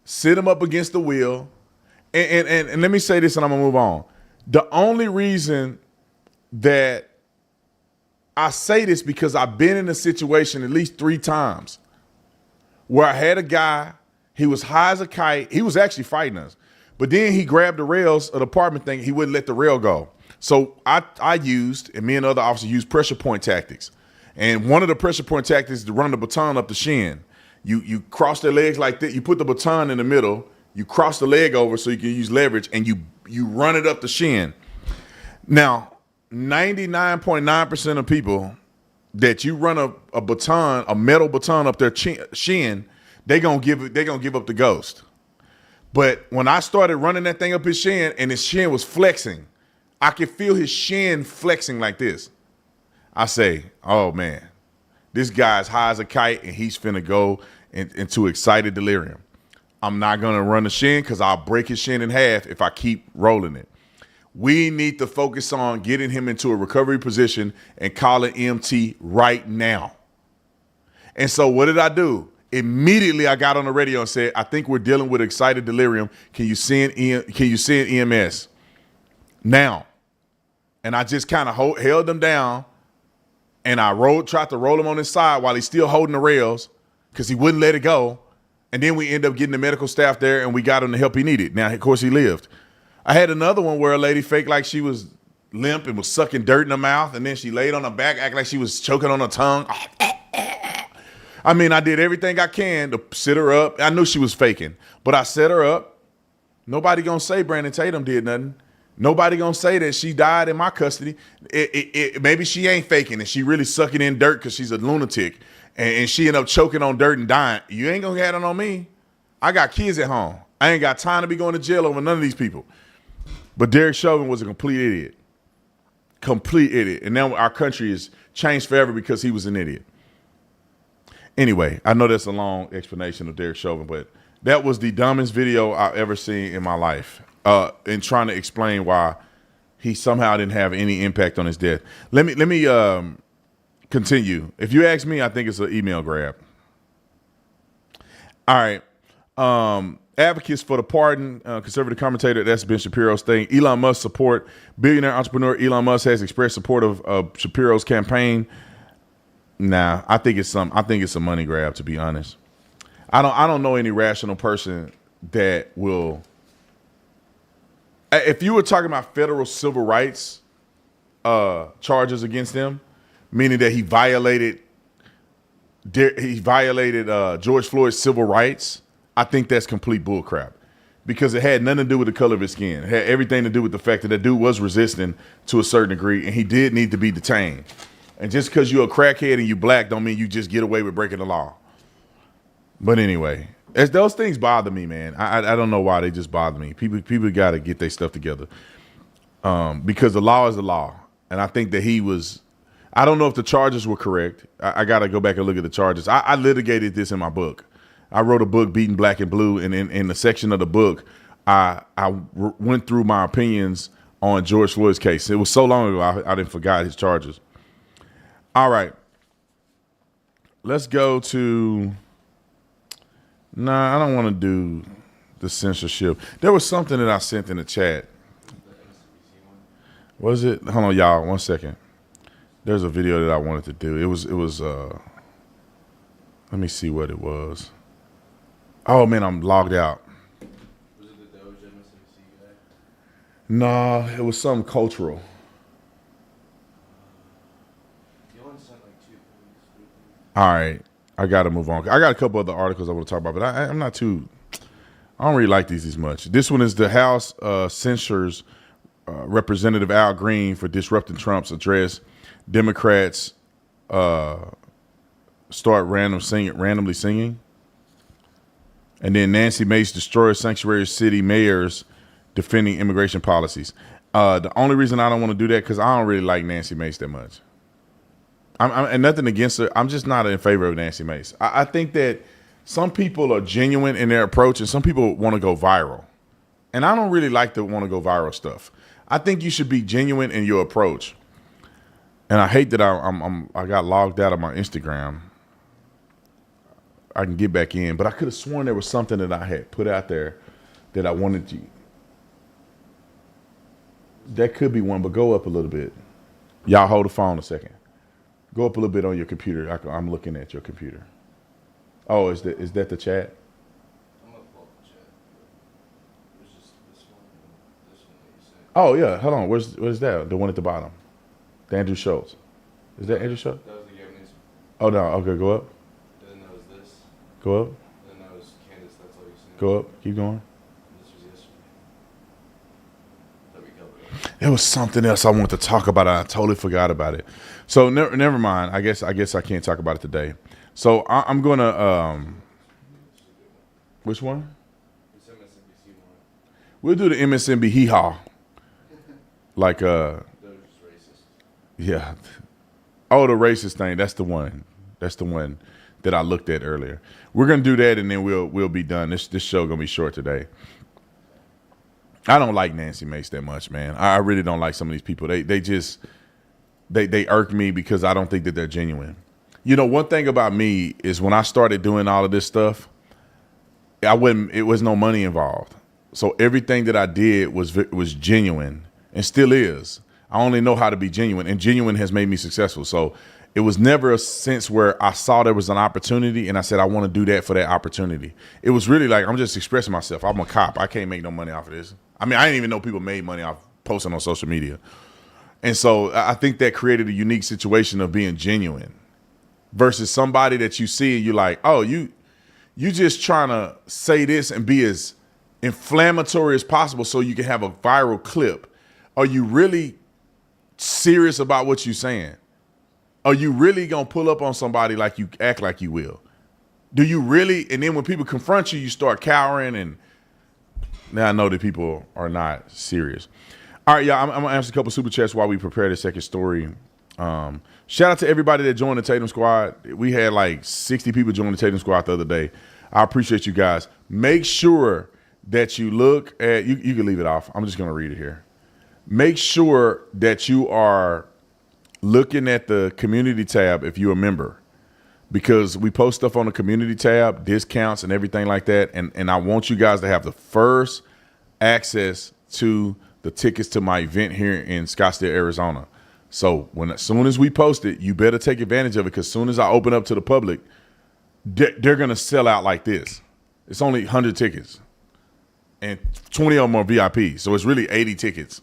Sit him up against the wheel. And let me say this and I'm going to move on. The only reason that I say this because I've been in a situation at least 3 times where I had a guy, he was high as a kite. He was actually fighting us. But then he grabbed the rails of the apartment thing. He wouldn't let the rail go. So I used, and me and other officers used pressure point tactics. And one of the pressure point tactics is to run the baton up the shin. You cross their legs like that. You put the baton in the middle. You cross the leg over so you can use leverage, and you run it up the shin. Now, 99.9% of people that you run a baton, a metal baton up their shin, they're gonna give up the ghost. But when I started running that thing up his shin and his shin was flexing, I could feel his shin flexing like this. I say, oh man, this guy's high as a kite and he's finna go into excited delirium. I'm not gonna run the shin because I'll break his shin in half if I keep rolling it. We need to focus on getting him into a recovery position and calling EMT right now. And so what did I do? Immediately I got on the radio and said, I think we're dealing with excited delirium. Can you send EMS now? And I just kind of held him down and I tried to roll him on his side while he's still holding the rails because he wouldn't let it go. And then we ended up getting the medical staff there and we got him the help he needed. Now, of course, he lived. I had another one where a lady faked like she was limp and was sucking dirt in her mouth, and then she laid on her back, acting like she was choking on her tongue. I mean, I did everything I can to sit her up. I knew she was faking, but I set her up. Nobody gonna say Brandon Tatum did nothing. Nobody gonna say that she died in my custody. Maybe she ain't faking and she really sucking in dirt because she's a lunatic, and she ended up choking on dirt and dying. You ain't gonna get it on me. I got kids at home. I ain't got time to be going to jail over none of these people. But Derek Chauvin was a complete idiot. Complete idiot. And now our country is changed forever because he was an idiot. Anyway, I know that's a long explanation of Derek Chauvin, but that was the dumbest video I've ever seen in my life in trying to explain why he somehow didn't have any impact on his death. Let me continue. If you ask me, I think it's an email grab. All right. Advocates for the pardon, conservative commentator, that's Ben Shapiro's thing. Elon Musk support. Billionaire entrepreneur Elon Musk has expressed support of Shapiro's campaign. Nah, I think it's a money grab, to be honest. I don't know any rational person that will. If you were talking about federal civil rights charges against him, meaning that he violated George Floyd's civil rights, I think that's complete bullcrap, because it had nothing to do with the color of his skin. It had everything to do with the fact that dude was resisting to a certain degree, and he did need to be detained. And just because you're a crackhead and you black don't mean you just get away with breaking the law. But anyway, those things bother me, man. I don't know why, they just bother me. People got to get their stuff together, because the law is the law. And I think that he was. I don't know if the charges were correct. I got to go back and look at the charges. I litigated this in my book. I wrote a book, Beating Black and Blue, and in the section of the book, I went through my opinions on George Floyd's case. It was so long ago, I didn't forget his charges. All right. Let's go to... Nah, I don't want to do the censorship. There was something that I sent in the chat. Was it? Hold on, y'all. 1 second. There's a video that I wanted to do. It was let me see what it was. Oh man, I'm logged out. Was it the Doge MSNBC guy? No, it was something cultural. You only sent like 2 things. All right, I got to move on. I got a couple other articles I want to talk about, but I'm not too. I don't really like these as much. This one is the House censures Representative Al Green for disrupting Trump's address. Democrats start randomly singing. And then Nancy Mace destroys sanctuary city mayors defending immigration policies. The only reason I don't want to do that, because I don't really like Nancy Mace that much. And nothing against her. I'm just not in favor of Nancy Mace. I think that some people are genuine in their approach, and some people want to go viral. And I don't really like the want to go viral stuff. I think you should be genuine in your approach. And I hate that I got logged out of my Instagram. I can get back in, but I could have sworn there was something that I had put out there that I wanted to. That could be one, but go up a little bit. Y'all hold the phone a second. Go up a little bit on your computer. I'm looking at your computer. Oh, is that the chat? I'm gonna pull up the chat. It's just this one that you sent. Oh yeah, hold on. Where's that? The one at the bottom. The Andrew Schultz. Is that Andrew Schultz? That was the Gavin Newsom. Oh no. Okay, go up. Then that was this. Go up. Then that was Candace. That's all you sent. Go up. Keep going. This was yesterday. There was something else I wanted to talk about. I totally forgot about it. So never mind. I guess I can't talk about it today. So I'm gonna which one? It's MSNBC one. We'll do the MSNBC hee-haw. Like yeah. Oh, the racist thing. That's the one. That's the one that I looked at earlier. We're gonna do that, and then we'll be done. This show gonna be short today. I don't like Nancy Mace that much, man. I really don't like some of these people. They irk me because I don't think that they're genuine. You know, one thing about me is when I started doing all of this stuff, it was no money involved. So everything that I did was genuine and still is. I only know how to be genuine, and genuine has made me successful. So it was never a sense where I saw there was an opportunity and I said, I want to do that for that opportunity. It was really like, I'm just expressing myself. I'm a cop. I can't make no money off of this. I mean, I didn't even know people made money off posting on social media. And so I think that created a unique situation of being genuine versus somebody that you see and you're like, oh, you just trying to say this and be as inflammatory as possible so you can have a viral clip. Are you really serious about what you're saying? Are you really going to pull up on somebody like you act like you will? Do you really? And then when people confront you, you start cowering. And now I know that people are not serious. All right, y'all, I'm going to answer a couple super chats while we prepare the second story. Shout out to everybody that joined the Tatum Squad. We had like 60 people join the Tatum Squad the other day. I appreciate you guys. Make sure that you look at, you can leave it off. I'm just going to read it here. Make sure that you are looking at the community tab if you're a member, because we post stuff on the community tab, discounts and everything like that. And I want you guys to have the first access to the tickets to my event here in Scottsdale, Arizona. So as soon as we post it, you better take advantage of it, because as soon as I open up to the public, they're going to sell out like this. It's only 100 tickets, and 20 of them are VIP. So it's really 80 tickets.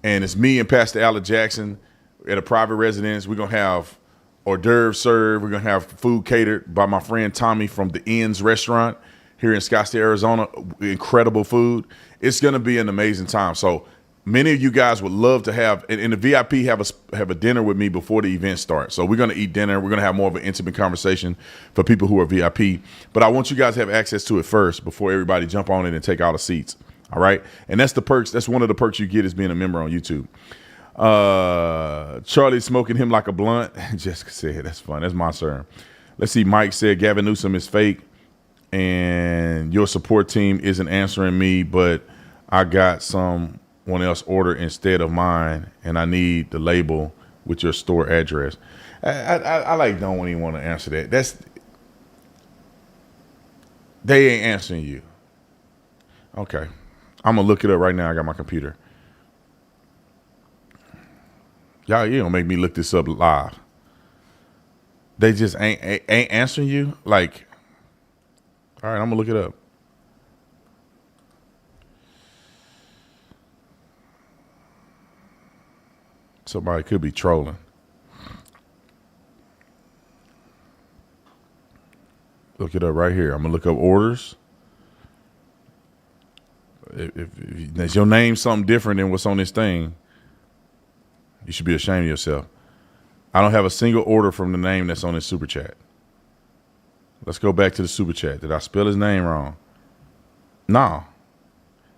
And it's me and Pastor Allen Jackson at a private residence. We're going to have hors d'oeuvres served. We're going to have food catered by my friend Tommy from the Inns restaurant here in Scottsdale, Arizona. Incredible food. It's going to be an amazing time. So many of you guys would love to have, and the VIP have a dinner with me before the event starts. So we're going to eat dinner. We're going to have more of an intimate conversation for people who are VIP. But I want you guys to have access to it first before everybody jump on it and take all the seats. All right? And that's the perks. That's one of the perks you get is being a member on YouTube. Charlie smoking him like a blunt. Jessica said, that's fun. That's my sir. Let's see. Mike said Gavin Newsom is fake and your support team isn't answering me, but I got someone else order instead of mine, and I need the label with your store address. I like don't even want to answer that. They ain't answering you. Okay. I'm going to look it up right now. I got my computer. Y'all, you don't make me look this up live. They just ain't answering you. Like, all right, I'm going to look it up. Somebody could be trolling. Look it up right here. I'm going to look up orders. If your name's something different than what's on this thing, you should be ashamed of yourself. I don't have a single order from the name that's on this super chat. Let's go back to the super chat. Did I spell his name wrong? No.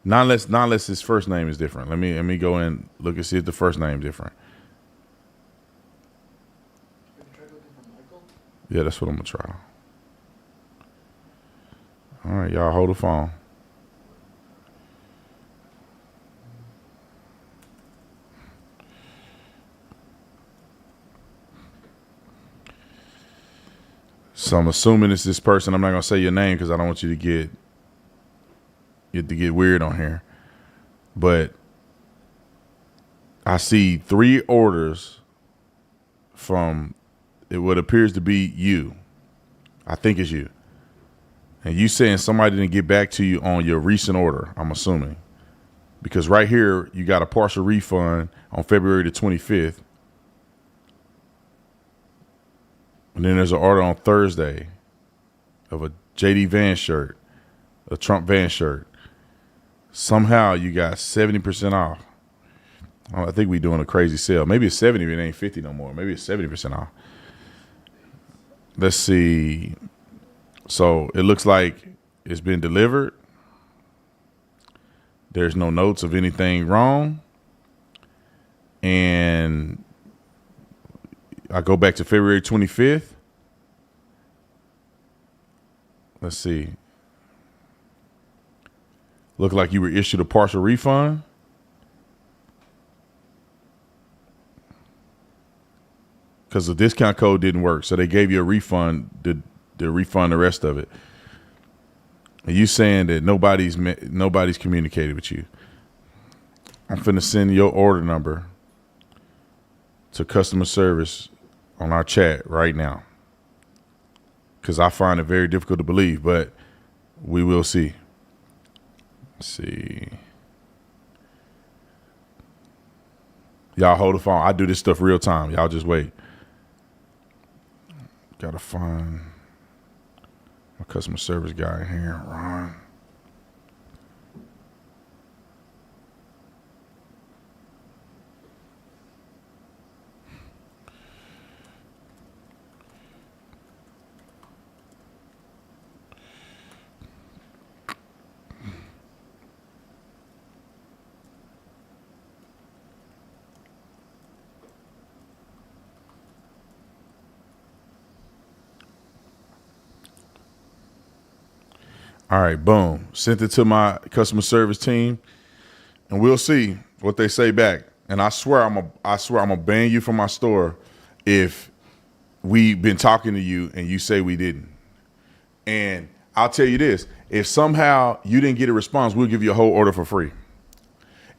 Not unless his first name is different. Let me go and look and see if the first name's different. Yeah, that's what I'm gonna try. All right, y'all hold the phone. So I'm assuming it's this person. I'm not gonna say your name because I don't want you to get weird on here. But I see 3 orders from what appears to be you. I think it's you. And you saying somebody didn't get back to you on your recent order, I'm assuming. Because right here, you got a partial refund on February the 25th. And then there's an order on Thursday of a JD Vance shirt, a Trump Vance shirt. Somehow you got 70% off. I think we're doing a crazy sale. Maybe it's 70, but it ain't 50 no more. Maybe it's 70% off. Let's see. So it looks like it's been delivered. There's no notes of anything wrong. And I go back to February 25th. Let's see. Look like you were issued a partial refund. Because the discount code didn't work. So they gave you a refund to refund the rest of it. And you saying that nobody's communicated with you. I'm finna send your order number to customer service on our chat right now. Because I find it very difficult to believe, but we will see. Let's see. Y'all hold the phone. I do this stuff real time. Y'all just wait. Gotta find my customer service guy in here, Ron. All right, boom. Sent it to my customer service team, and we'll see what they say back. And I swear I'm gonna ban you from my store if we've been talking to you and you say we didn't. And I'll tell you this: if somehow you didn't get a response, we'll give you a whole order for free.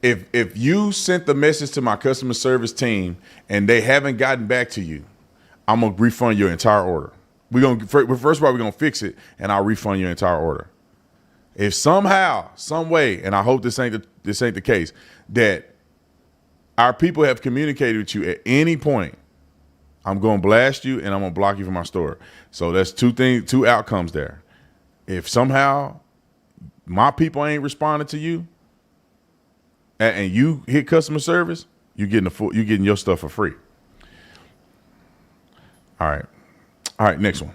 If you sent the message to my customer service team and they haven't gotten back to you, I'm gonna refund your entire order. First of all, we're gonna fix it, and I'll refund your entire order. If somehow, some way, and I hope this ain't the case, that our people have communicated with you at any point, I'm gonna blast you and I'm gonna block you from my store. So that's two outcomes there. If somehow my people ain't responding to you, and you hit customer service, you're getting your stuff for free. All right, next one.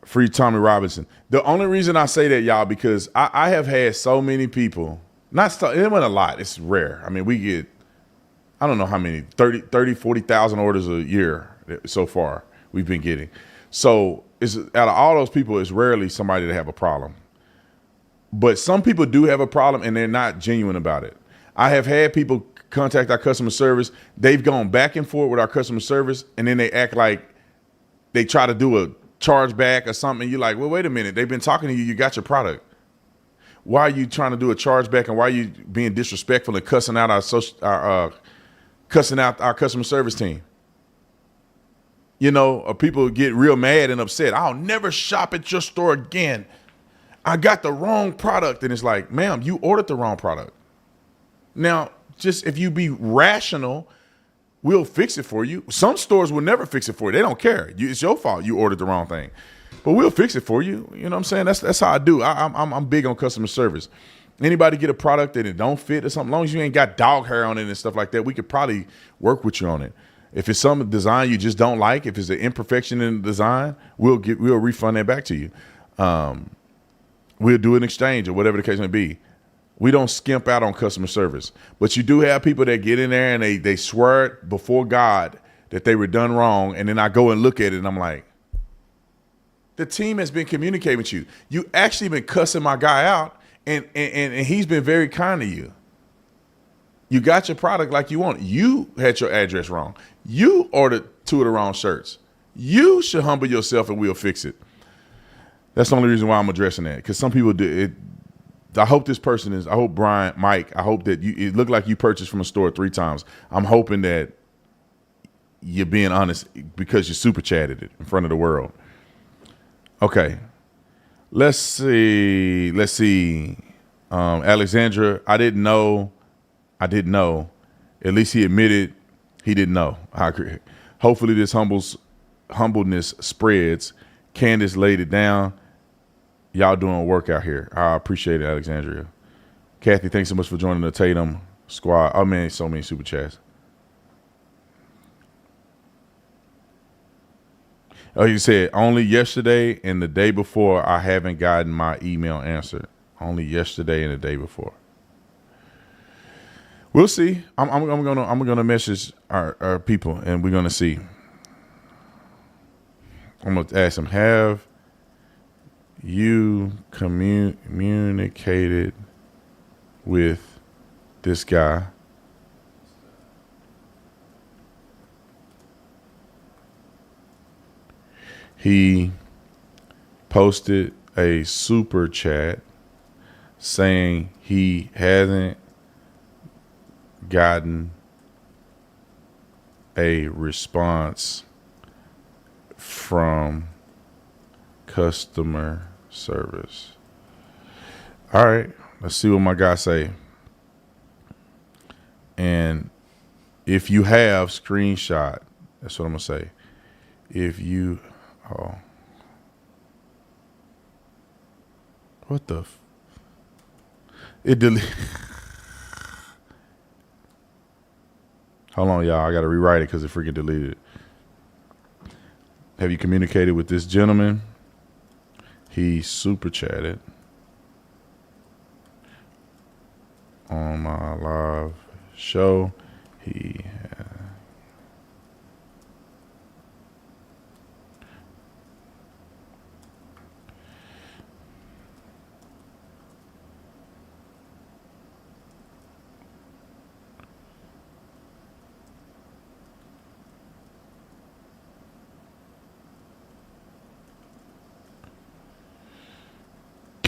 Free Tommy Robinson. The only reason I say that, y'all, because I have had so many people, it wasn't a lot, it's rare. I mean, we get, I don't know how many, 30, 40,000 orders a year so far we've been getting. So out of all those people, it's rarely somebody that have a problem. But some people do have a problem and they're not genuine about it. I have had people contact our customer service. They've gone back and forth with our customer service, and then they act like they try to do a chargeback or something. And you're like, well, wait a minute. They've been talking to you. You got your product. Why are you trying to do a chargeback, and why are you being disrespectful and cussing out our customer service team? You know, people get real mad and upset. I'll never shop at your store again. I got the wrong product. And it's like, ma'am, you ordered the wrong product. Now, just if you be rational, we'll fix it for you. Some stores will never fix it for you. They don't care. It's your fault you ordered the wrong thing. But we'll fix it for you. You know what I'm saying? That's how I do. I'm big on customer service. Anybody get a product that it don't fit or something, as long as you ain't got dog hair on it and stuff like that, we could probably work with you on it. If it's some design you just don't like, if it's an imperfection in the design, we'll refund that back to you. We'll do an exchange or whatever the case may be. We don't skimp out on customer service. But you do have people that get in there and they swear before God that they were done wrong, and then I go and look at it and I'm like, the team has been communicating with you. You actually been cussing my guy out, and he's been very kind to you. You got your product like you want. You had your address wrong. You ordered 2 of the wrong shirts. You should humble yourself and we'll fix it. That's the only reason why I'm addressing that, because some people do it. I hope Mike, I hope that it looked like you purchased from a store 3 times. I'm hoping that you're being honest because you super chatted it in front of the world. Okay. Let's see. Alexandra, I didn't know. At least he admitted he didn't know. I agree. Hopefully this humbleness spreads. Candace laid it down. Y'all doing a workout here. I appreciate it, Alexandria. Kathy, thanks so much for joining the Tatum squad. Oh, man, so many super chats. Oh, you said only yesterday and the day before I haven't gotten my email answered. Only yesterday and the day before. We'll see. I'm gonna message our people and we're gonna see. I'm gonna ask them, have you communicated with this guy? He posted a super chat saying he hasn't gotten a response from customer service. All right, let's see what my guy say. And if you have screenshot, that's what I'm gonna say. If you, what the? It deleted. Hold on, y'all. I got to rewrite it because it freaking deleted. Have you communicated with this gentleman? He super chatted on my live show. He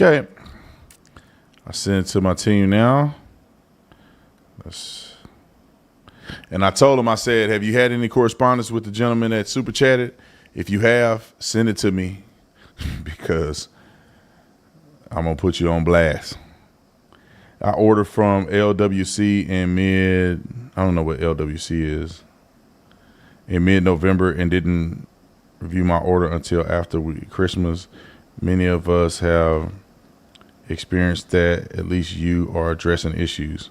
Okay. I sent it to my team now. And I told him, I said, have you had any correspondence with the gentleman that super chatted? If you have, send it to me because I'm going to put you on blast. I ordered from LWC I don't know what LWC is, in mid-November and didn't review my order until after Christmas. Many of us have experienced that. At least you are addressing issues.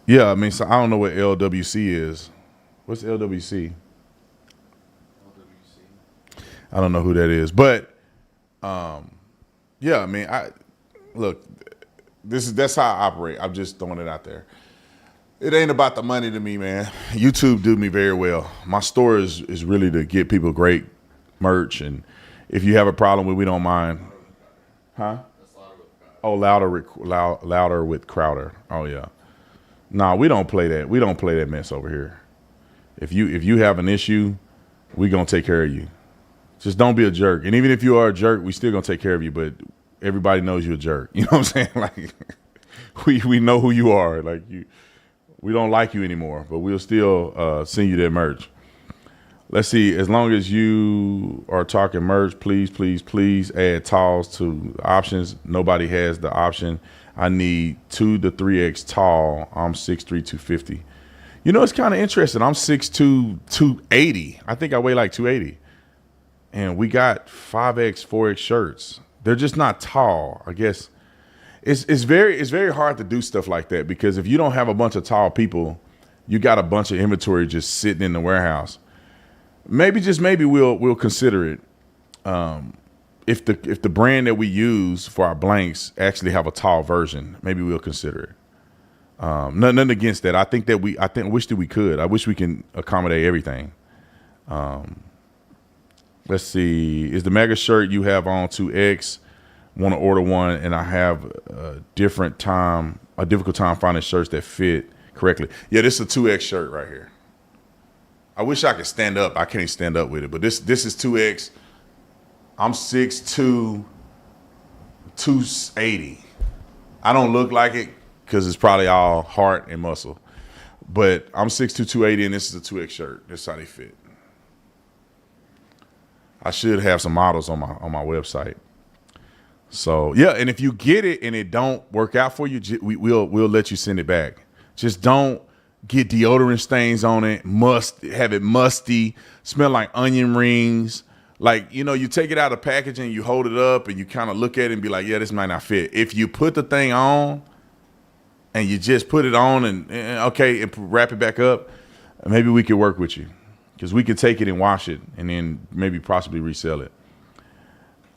Yeah, I mean, so I don't know what LWC is. What's LWC? I don't know who that is, but yeah, I mean, look, that's how I operate. I'm just throwing it out there. It ain't about the money to me, man. YouTube do me very well. My store is really to get people great merch, and if you have a problem with, we don't mind. Huh? Oh, louder with Crowder. Oh yeah. Nah, we don't play that. We don't play that mess over here. If you have an issue, we gonna take care of you. Just don't be a jerk. And even if you are a jerk, we still gonna take care of you. But everybody knows you're a jerk. You know what I'm saying? Like we know who you are. Like we don't like you anymore, but we'll still send you that merch. Let's see. As long as you are talking merch, please add talls to options. Nobody has the option. I need 2 to 3X tall. I'm 6'3", 250. You know, it's kind of interesting. I'm 6'2", 280. I think I weigh like 280. And we got 5X, 4X shirts. They're just not tall. I guess it's very hard to do stuff like that because if you don't have a bunch of tall people, you got a bunch of inventory just sitting in the warehouse. Maybe we'll consider it. If the brand that we use for our blanks actually have a tall version, maybe we'll consider it. Nothing against that. I wish that we could. I wish we can accommodate everything. Let's see. Is the mega shirt you have on 2X? Want to order one, and I have a difficult time finding shirts that fit correctly. Yeah, this is a 2X shirt right here. I wish I could stand up. I can't stand up with it, but this is 2X. I'm 6'2", 280. I don't look like it because it's probably all heart and muscle, but I'm 6'2", 280, and this is a 2X shirt. That's how they fit. I should have some models on my website. So yeah, and if you get it and it don't work out for you, we'll let you send it back. Just don't get deodorant stains on it. Have it musty, smell like onion rings. Like, you know, you take it out of packaging, you hold it up, and you kind of look at it and be like, yeah, this might not fit. If you put the thing on and you just put it on and wrap it back up, maybe we could work with you. Because we could take it and wash it and then maybe possibly resell it.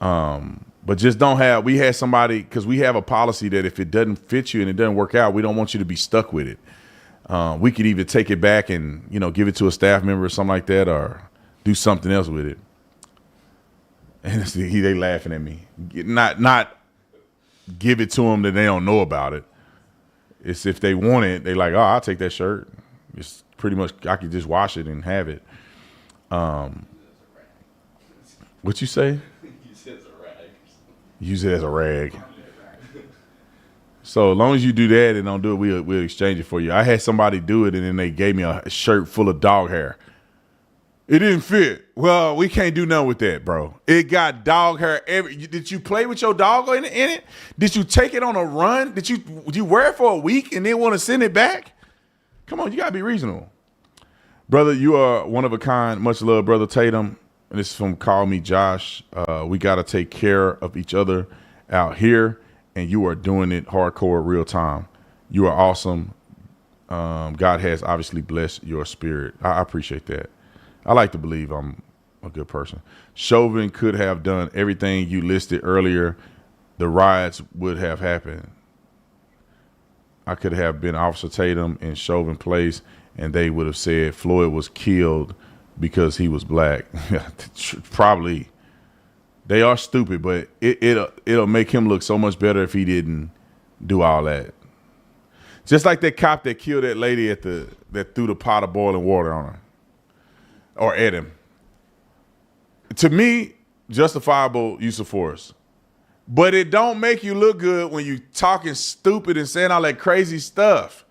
But just we had somebody, because we have a policy that if it doesn't fit you and it doesn't work out, we don't want you to be stuck with it. We could either take it back and, give it to a staff member or something like that, or do something else with it. And they laughing at me. Not give it to them that they don't know about it. It's if they want it, they like, oh, I'll take that shirt. It's pretty much, I could just wash it and have it. What you say? Use it as a rag. So as long as you do that and don't do it, we'll exchange it for you. I had somebody do it, and then they gave me a shirt full of dog hair. It didn't fit. Well, we can't do nothing with that, bro. It got dog hair. Did you play with your dog in it? Did you take it on a run? Did you wear it for a week and then want to send it back? Come on, you got to be reasonable. Brother, you are one of a kind. Much love, Brother Tatum. And this is from Call Me Josh. We got to take care of each other out here, and you are doing it hardcore real time. You are awesome. God has obviously blessed your spirit. I appreciate that. I like to believe I'm a good person. Chauvin could have done everything you listed earlier. The riots would have happened. I could have been Officer Tatum in Chauvin place, and they would have said Floyd was killed because he was black. Probably. They are stupid, but it'll make him look so much better if he didn't do all that. Just like that cop that killed that lady that threw the pot of boiling water on her. Or at him. To me, justifiable use of force. But it don't make you look good when you talking stupid and saying all that crazy stuff.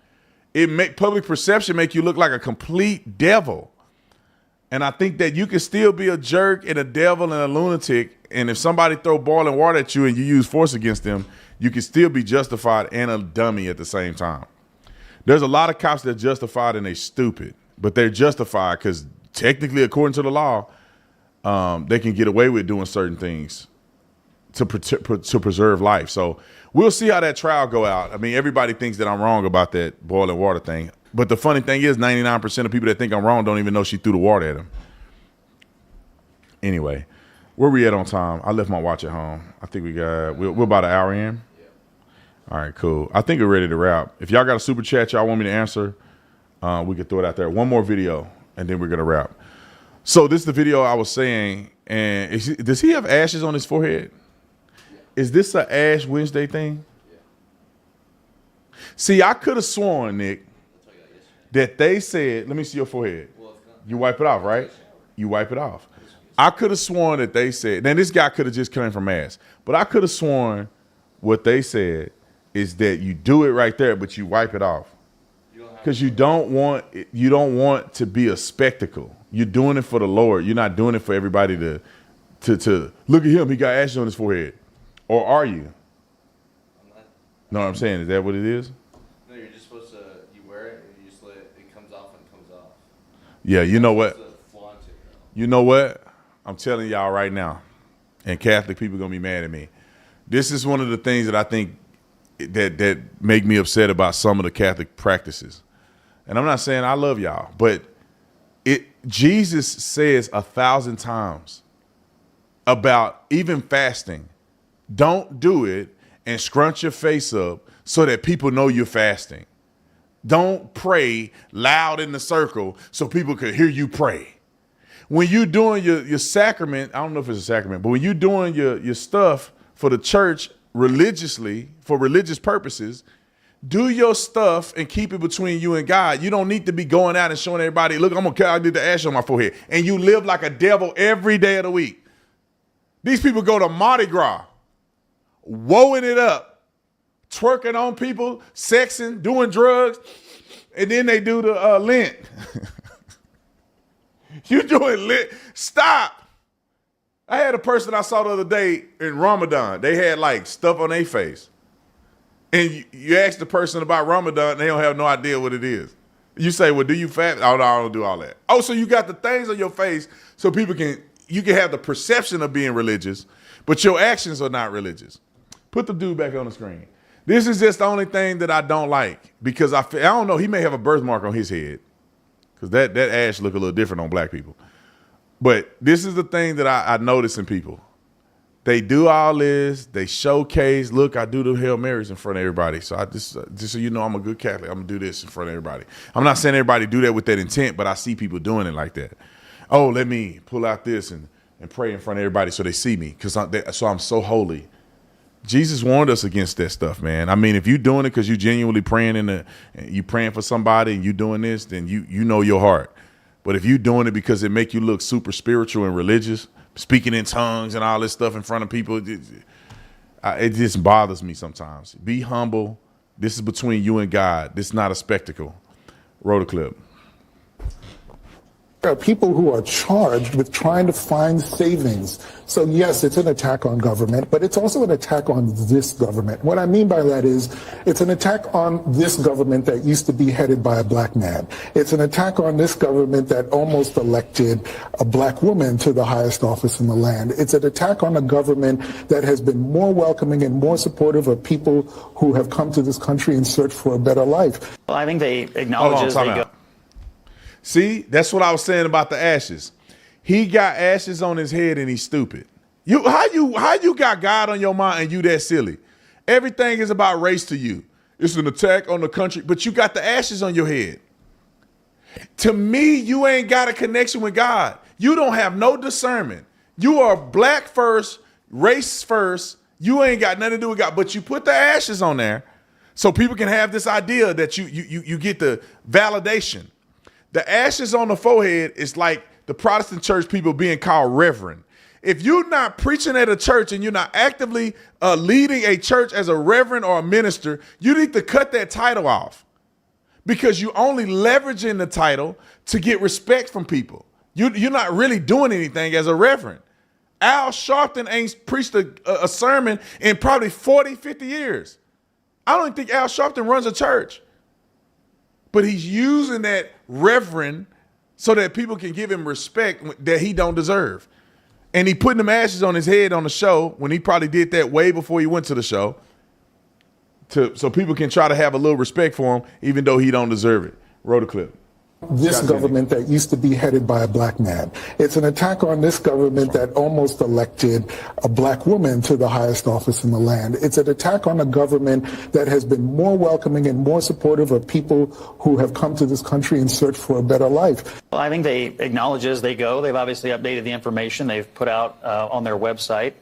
It make public perception make you look like a complete devil. And I think that you can still be a jerk and a devil and a lunatic. And if somebody throw boiling water at you and you use force against them, you can still be justified and a dummy at the same time. There's a lot of cops that are justified and they stupid, but they're justified because technically, according to the law, they can get away with doing certain things to preserve life. So we'll see how that trial go out. I mean, everybody thinks that I'm wrong about that boiling water thing. But the funny thing is 99% of people that think I'm wrong don't even know she threw the water at him. Anyway, where we at on time? I left my watch at home. I think we're about an hour in. Yeah. All right, cool. I think we're ready to wrap. If y'all got a super chat y'all want me to answer, we could throw it out there. One more video, and then we're going to wrap. So this is the video I was saying, and does he have ashes on his forehead? Yeah. Is this an Ash Wednesday thing? Yeah. See, I could have sworn, Nick, that they said, let me see your forehead. You wipe it off, right? You wipe it off. I could have sworn that they said, now this guy could have just come from Mass, but I could have sworn what they said is that you do it right there, but you wipe it off. Because you don't want to be a spectacle. You're doing it for the Lord. You're not doing it for everybody to look at him. He got ashes on his forehead. Or are you? I'm not. Know what I'm saying? Is that what it is? No, you're just supposed to, you wear it and you just let it comes off and comes off. Yeah, you know what? Flaunt it, you know what? I'm telling y'all right now, and Catholic people are going to be mad at me. This is one of the things that I think that make me upset about some of the Catholic practices. And I'm not saying I love y'all, but Jesus says 1,000 times about even fasting, don't do it and scrunch your face up so that people know you're fasting. Don't pray loud in the circle so people can hear you pray. When you're doing your sacrament, I don't know if it's a sacrament, but when you're doing your stuff for the church religiously, for religious purposes, do your stuff and keep it between you and God. You don't need to be going out and showing everybody, look, I did the ash on my forehead. And you live like a devil every day of the week. These people go to Mardi Gras, woeing it up, twerking on people, sexing, doing drugs, and then they do the Lent. You doing Lent. Stop. I had a person I saw the other day in Ramadan. They had like stuff on their face. And you ask the person about Ramadan, they don't have no idea what it is. You say, well, do you fast? Oh, no, I don't do all that. Oh, so you got the things on your face so you can have the perception of being religious, but your actions are not religious. Put the dude back on the screen. This is just the only thing that I don't like because I don't know, he may have a birthmark on his head because that ash look a little different on black people. But this is the thing that I notice in people. They do all this. They showcase. Look, I do the Hail Marys in front of everybody. So I just so you know, I'm a good Catholic. I'm gonna do this in front of everybody. I'm not saying everybody do that with that intent, but I see people doing it like that. Oh, let me pull out this and pray in front of everybody so they see me because I'm so holy. Jesus warned us against that stuff, man. I mean, if you're doing it because you genuinely praying and you praying for somebody and you doing this, then you know your heart. But if you're doing it because it make you look super spiritual and religious, speaking in tongues and all this stuff in front of people, it just bothers me sometimes. Be humble. This is between you and God. This is not a spectacle. Roll the clip. There are people who are charged with trying to find savings. So yes, it's an attack on government, but it's also an attack on this government. What I mean by that is it's an attack on this government that used to be headed by a black man. It's an attack on this government that almost elected a black woman to the highest office in the land. It's an attack on a government that has been more welcoming and more supportive of people who have come to this country in search for a better life. Well, I think they acknowledge as they go. See, that's what I was saying about the ashes. He got ashes on his head and he's stupid. How you got God on your mind and you that silly? Everything is about race to you. It's an attack on the country, but you got the ashes on your head. To me, you ain't got a connection with God. You don't have no discernment. You are black first, race first. You ain't got nothing to do with God, but you put the ashes on there so people can have this idea that you get the validation. The ashes on the forehead is like the Protestant church people being called reverend. If you're not preaching at a church and you're not actively leading a church as a reverend or a minister, you need to cut that title off, because you're only leveraging the title to get respect from people. You're not really doing anything as a reverend. Al Sharpton ain't preached a sermon in probably 40, 50 years. I don't think Al Sharpton runs a church. But he's using that reverend so that people can give him respect that he don't deserve. And he putting them ashes on his head on the show when he probably did that way before he went to the show, so people can try to have a little respect for him, even though he don't deserve it. Roll the clip. This government that used to be headed by a black man. It's an attack on this government that almost elected a black woman to the highest office in the land. It's an attack on a government that has been more welcoming and more supportive of people who have come to this country in search for a better life. Well, I think they acknowledge as they go. They've obviously updated the information they've put out on their website.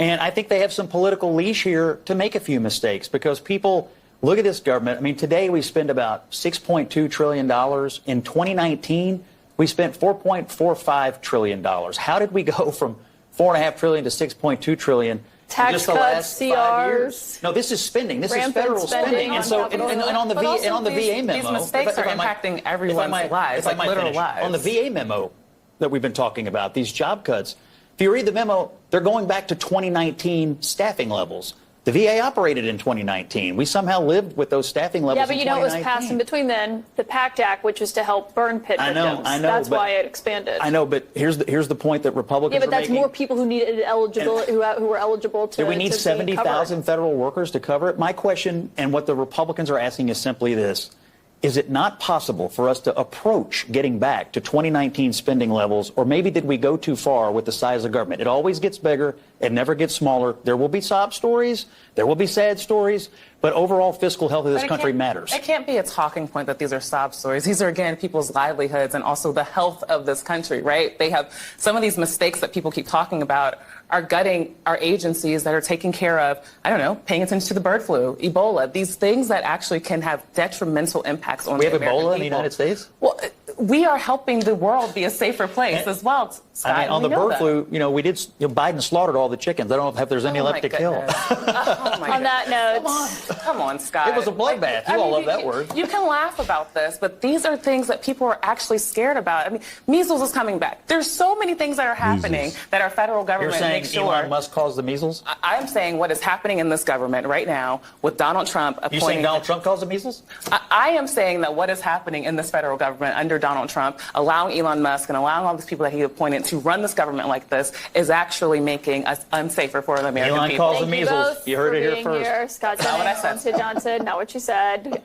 And I think they have some political leash here to make a few mistakes, because people look at this government. I mean, today we spend about $6.2 trillion. In 2019, we spent $4.45 trillion. How did we go from $4.5 trillion to $6.2 trillion? Tax just the cuts, last 5 years? No, this is spending. This is federal spending. And so, and on the VA memo, these mistakes are impacting everyone's lives, like literal lives. On the VA memo that we've been talking about, these job cuts, if you read the memo, they're going back to 2019 staffing levels. The VA operated in 2019. We somehow lived with those staffing levels. Yeah, but you know, it was passed in between then, the PACT Act, which was to help burn pit victims. I know. That's why it expanded. I know, but here's the point that Republicans Yeah, but that's making. more people who needed eligible, who were eligible to. Do we need 70,000 federal workers to cover it? My question, and what the Republicans are asking, is simply this. Is it not possible for us to approach getting back to 2019 spending levels, or maybe did we go too far with the size of government? It always gets bigger. It never gets smaller. There will be sob stories. There will be sad stories. But overall fiscal health of this country matters. It can't be a talking point that these are sob stories. These are, again, people's livelihoods and also the health of this country, right? They have some of these mistakes that people keep talking about are gutting our agencies that are taking care of, I don't know, paying attention to the bird flu, Ebola, these things that actually can have detrimental impacts on the American people. We have Ebola in the United States? Well, we are helping the world be a safer place as well, Scott. I mean, on the bird flu, you know, Biden slaughtered all the chickens. I don't know if there's any left to kill. On that note, come on, Scott. It was a bloodbath. You all love that word. You can laugh about this, but these are things that people are actually scared about. I mean, measles is coming back. There's so many things that are happening that our federal government makes sure. You're saying Elon Musk caused the measles? I'm saying what is happening in this government right now with Donald Trump appointing. You saying Donald Trump caused the measles? I am saying that what is happening in this federal government under Donald Trump, allowing Elon Musk and allowing all these people that he appointed to run this government like this, is actually making us unsafer for the American Elon people. Caused the measles. You heard it here first. Here. Scott Johnson, not what you said.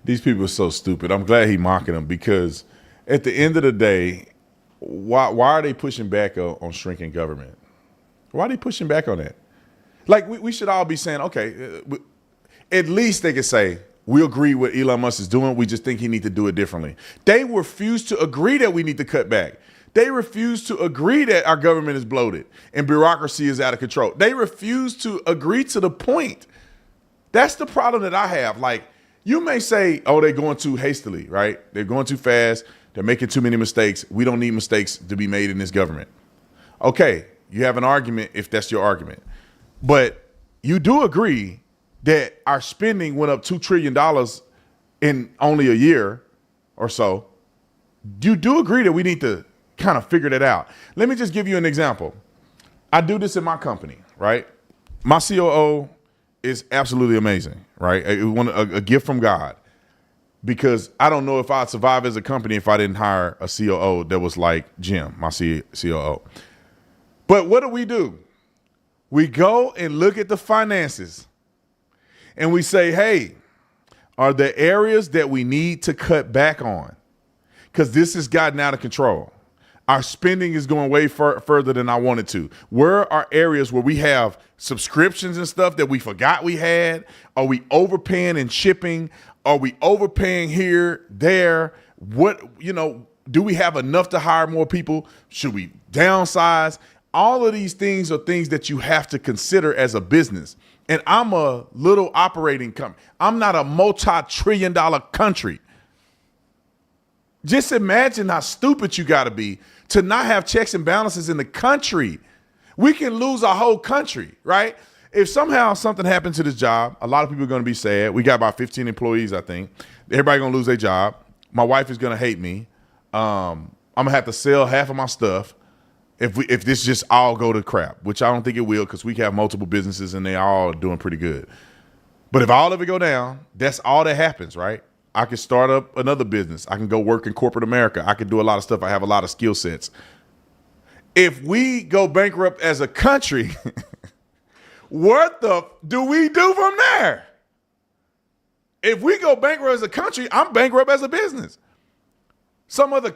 These people are so stupid. I'm glad he mocking them, because at the end of the day, why are they pushing back on shrinking government? Why are they pushing back on that? Like, we should all be saying, okay, at least they could say, we agree what Elon Musk is doing. We just think he needs to do it differently. They refuse to agree that we need to cut back. They refuse to agree that our government is bloated and bureaucracy is out of control. They refuse to agree to the point. That's the problem that I have. Like, you may say, oh, they're going too hastily, right? They're going too fast. They're making too many mistakes. We don't need mistakes to be made in this government. Okay, you have an argument if that's your argument. But you do agree that our spending went up $2 trillion in only a year or so. You do agree that we need to kind of figure that out. Let me just give you an example. I do this in my company, right? My COO is absolutely amazing, right? A gift from God, because I don't know if I'd survive as a company if I didn't hire a COO that was like Jim, my COO. But what do? We go and look at the finances and we say, hey, are there areas that we need to cut back on? Because this has gotten out of control. Our spending is going way further than I wanted to. Where are areas where we have subscriptions and stuff that we forgot we had? Are we overpaying in shipping? Are we overpaying here, there? Do we have enough to hire more people? Should we downsize? All of these things are things that you have to consider as a business. And I'm a little operating company. I'm not a multi-trillion-dollar country. Just imagine how stupid you got to be to not have checks and balances in the country. We can lose our whole country, right? If somehow something happened to this job, a lot of people are going to be sad. We got about 15 employees, I think. Everybody going to lose their job. My wife is going to hate me. I'm going to have to sell half of my stuff if this just all go to crap, which I don't think it will because we have multiple businesses and they all are doing pretty good. But if all of it go down, that's all that happens, right? I can start up another business. I can go work in corporate America. I can do a lot of stuff. I have a lot of skill sets. If we go bankrupt as a country, what do we do from there? If we go bankrupt as a country, I'm bankrupt as a business.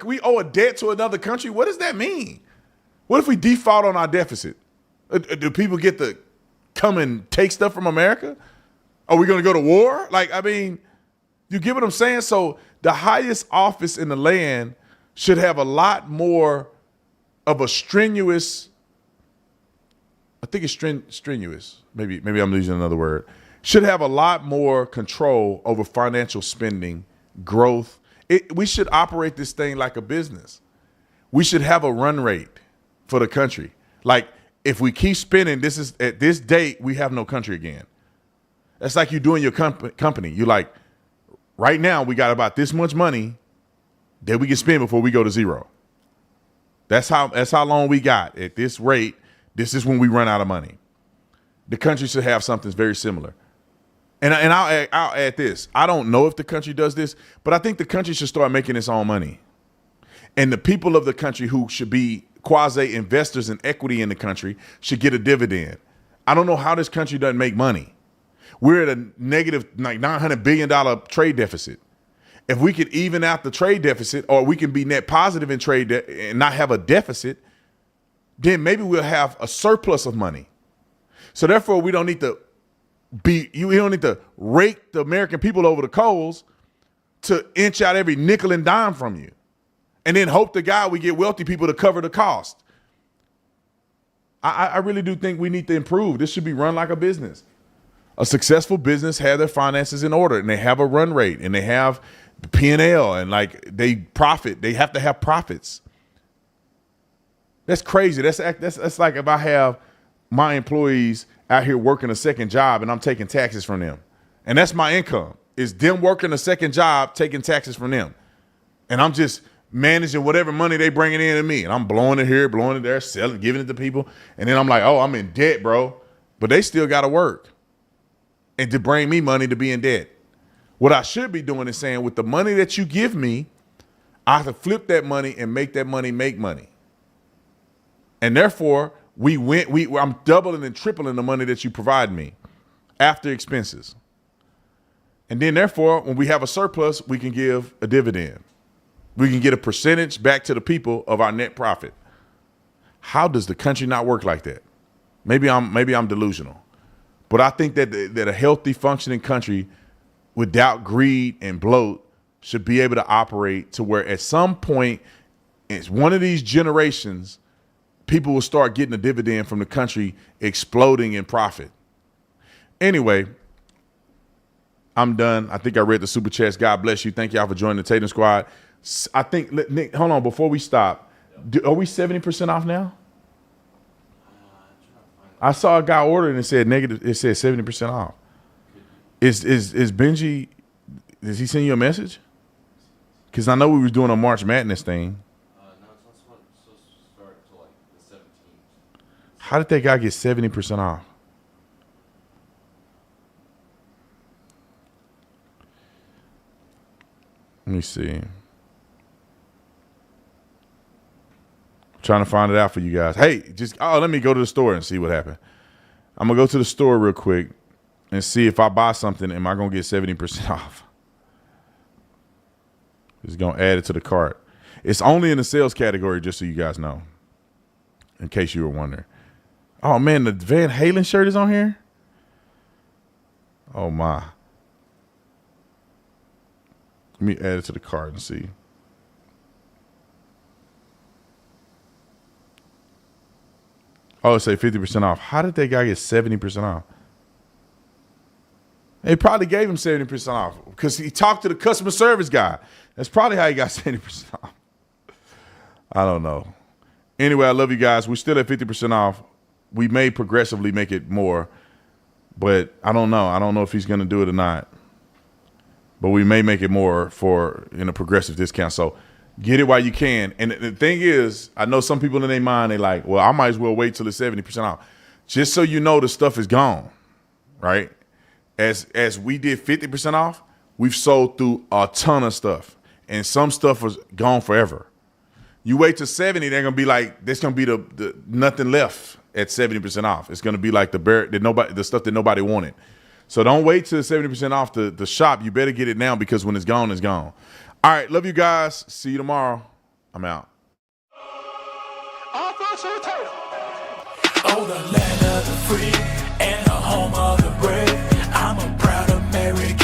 We owe a debt to another country. What does that mean? What if we default on our deficit? Do people get to come and take stuff from America? Are we going to go to war? You get what I'm saying? So the highest office in the land should have a lot more of a strenuous, I think it's strenuous. Maybe I'm using another word. Should have a lot more control over financial spending, growth. We should operate this thing like a business. We should have a run rate for the country. Like if we keep spending, at this date, we have no country again. That's like you doing your company. You like, right now, we got about this much money that we can spend before we go to zero. That's how long we got. At this rate, this is when we run out of money. The country should have something very similar. And I'll add this. I don't know if the country does this, but I think the country should start making its own money. And the people of the country who should be quasi-investors in equity in the country should get a dividend. I don't know how this country doesn't make money. We're at a negative $900 billion trade deficit. If we could even out the trade deficit, or we can be net positive in trade and not have a deficit, then maybe we'll have a surplus of money. So therefore, we don't need to rake the American people over the coals to inch out every nickel and dime from you, and then hope to God we get wealthy people to cover the cost. I really do think we need to improve. This should be run like a business. A successful business have their finances in order, and they have a run rate, and they have the P&L, and they profit. They have to have profits. That's crazy. That's like if I have my employees out here working a second job and I'm taking taxes from them, and that's my income. Is them working a second job, taking taxes from them, and I'm just managing whatever money they bringing in to me, and I'm blowing it here, blowing it there, selling, giving it to people, and then I'm like, oh, I'm in debt, bro. But they still got to work and to bring me money to be in debt. What I should be doing is saying, with the money that you give me, I have to flip that money and make that money make money. And therefore, I'm doubling and tripling the money that you provide me after expenses. And then therefore, when we have a surplus, we can give a dividend. We can get a percentage back to the people of our net profit. How does the country not work like that? Maybe I'm delusional. But I think that a healthy, functioning country without greed and bloat should be able to operate to where at some point, it's one of these generations, people will start getting a dividend from the country exploding in profit. Anyway, I'm done. I think I read the super chats. God bless you. Thank y'all for joining the Tatum Squad. I think, Nick, hold on, before we stop, are we 70% off now? I saw a guy order and it said negative. It said 70% off. Is Benji? Does he send you a message? Because I know we were doing a March Madness thing. No, it's not supposed to start until like the 17th. How did that guy get 70% off? Let me see. Trying to find it out for you guys. Hey, let me go to the store and see what happened. I'm going to go to the store real quick and see if I buy something, am I going to get 70% off? Just going to add it to the cart. It's only in the sales category, just so you guys know, in case you were wondering. Oh, man, the Van Halen shirt is on here? Oh, my. Let me add it to the cart and see. Oh, it say 50% off. How did that guy get 70% off? They probably gave him 70% off because he talked to the customer service guy. That's probably how he got 70% off. I don't know. Anyway, I love you guys. We're still at 50% off. We may progressively make it more, but I don't know. I don't know if he's going to do it or not. But we may make it more in a progressive discount. So get it while you can. And the thing is, I know some people in their mind, they like, well, I might as well wait till it's 70% off. Just so you know the stuff is gone, right? As we did 50% off, we've sold through a ton of stuff. And some stuff was gone forever. You wait till 70, they're gonna be like, there's gonna be the nothing left at 70% off. It's gonna be like the stuff that nobody wanted. So don't wait till 70% off the shop. You better get it now because when it's gone, it's gone. All right, love you guys. See you tomorrow. I'm out. Oh, the land of the free and the home of the brave. I'm a proud American.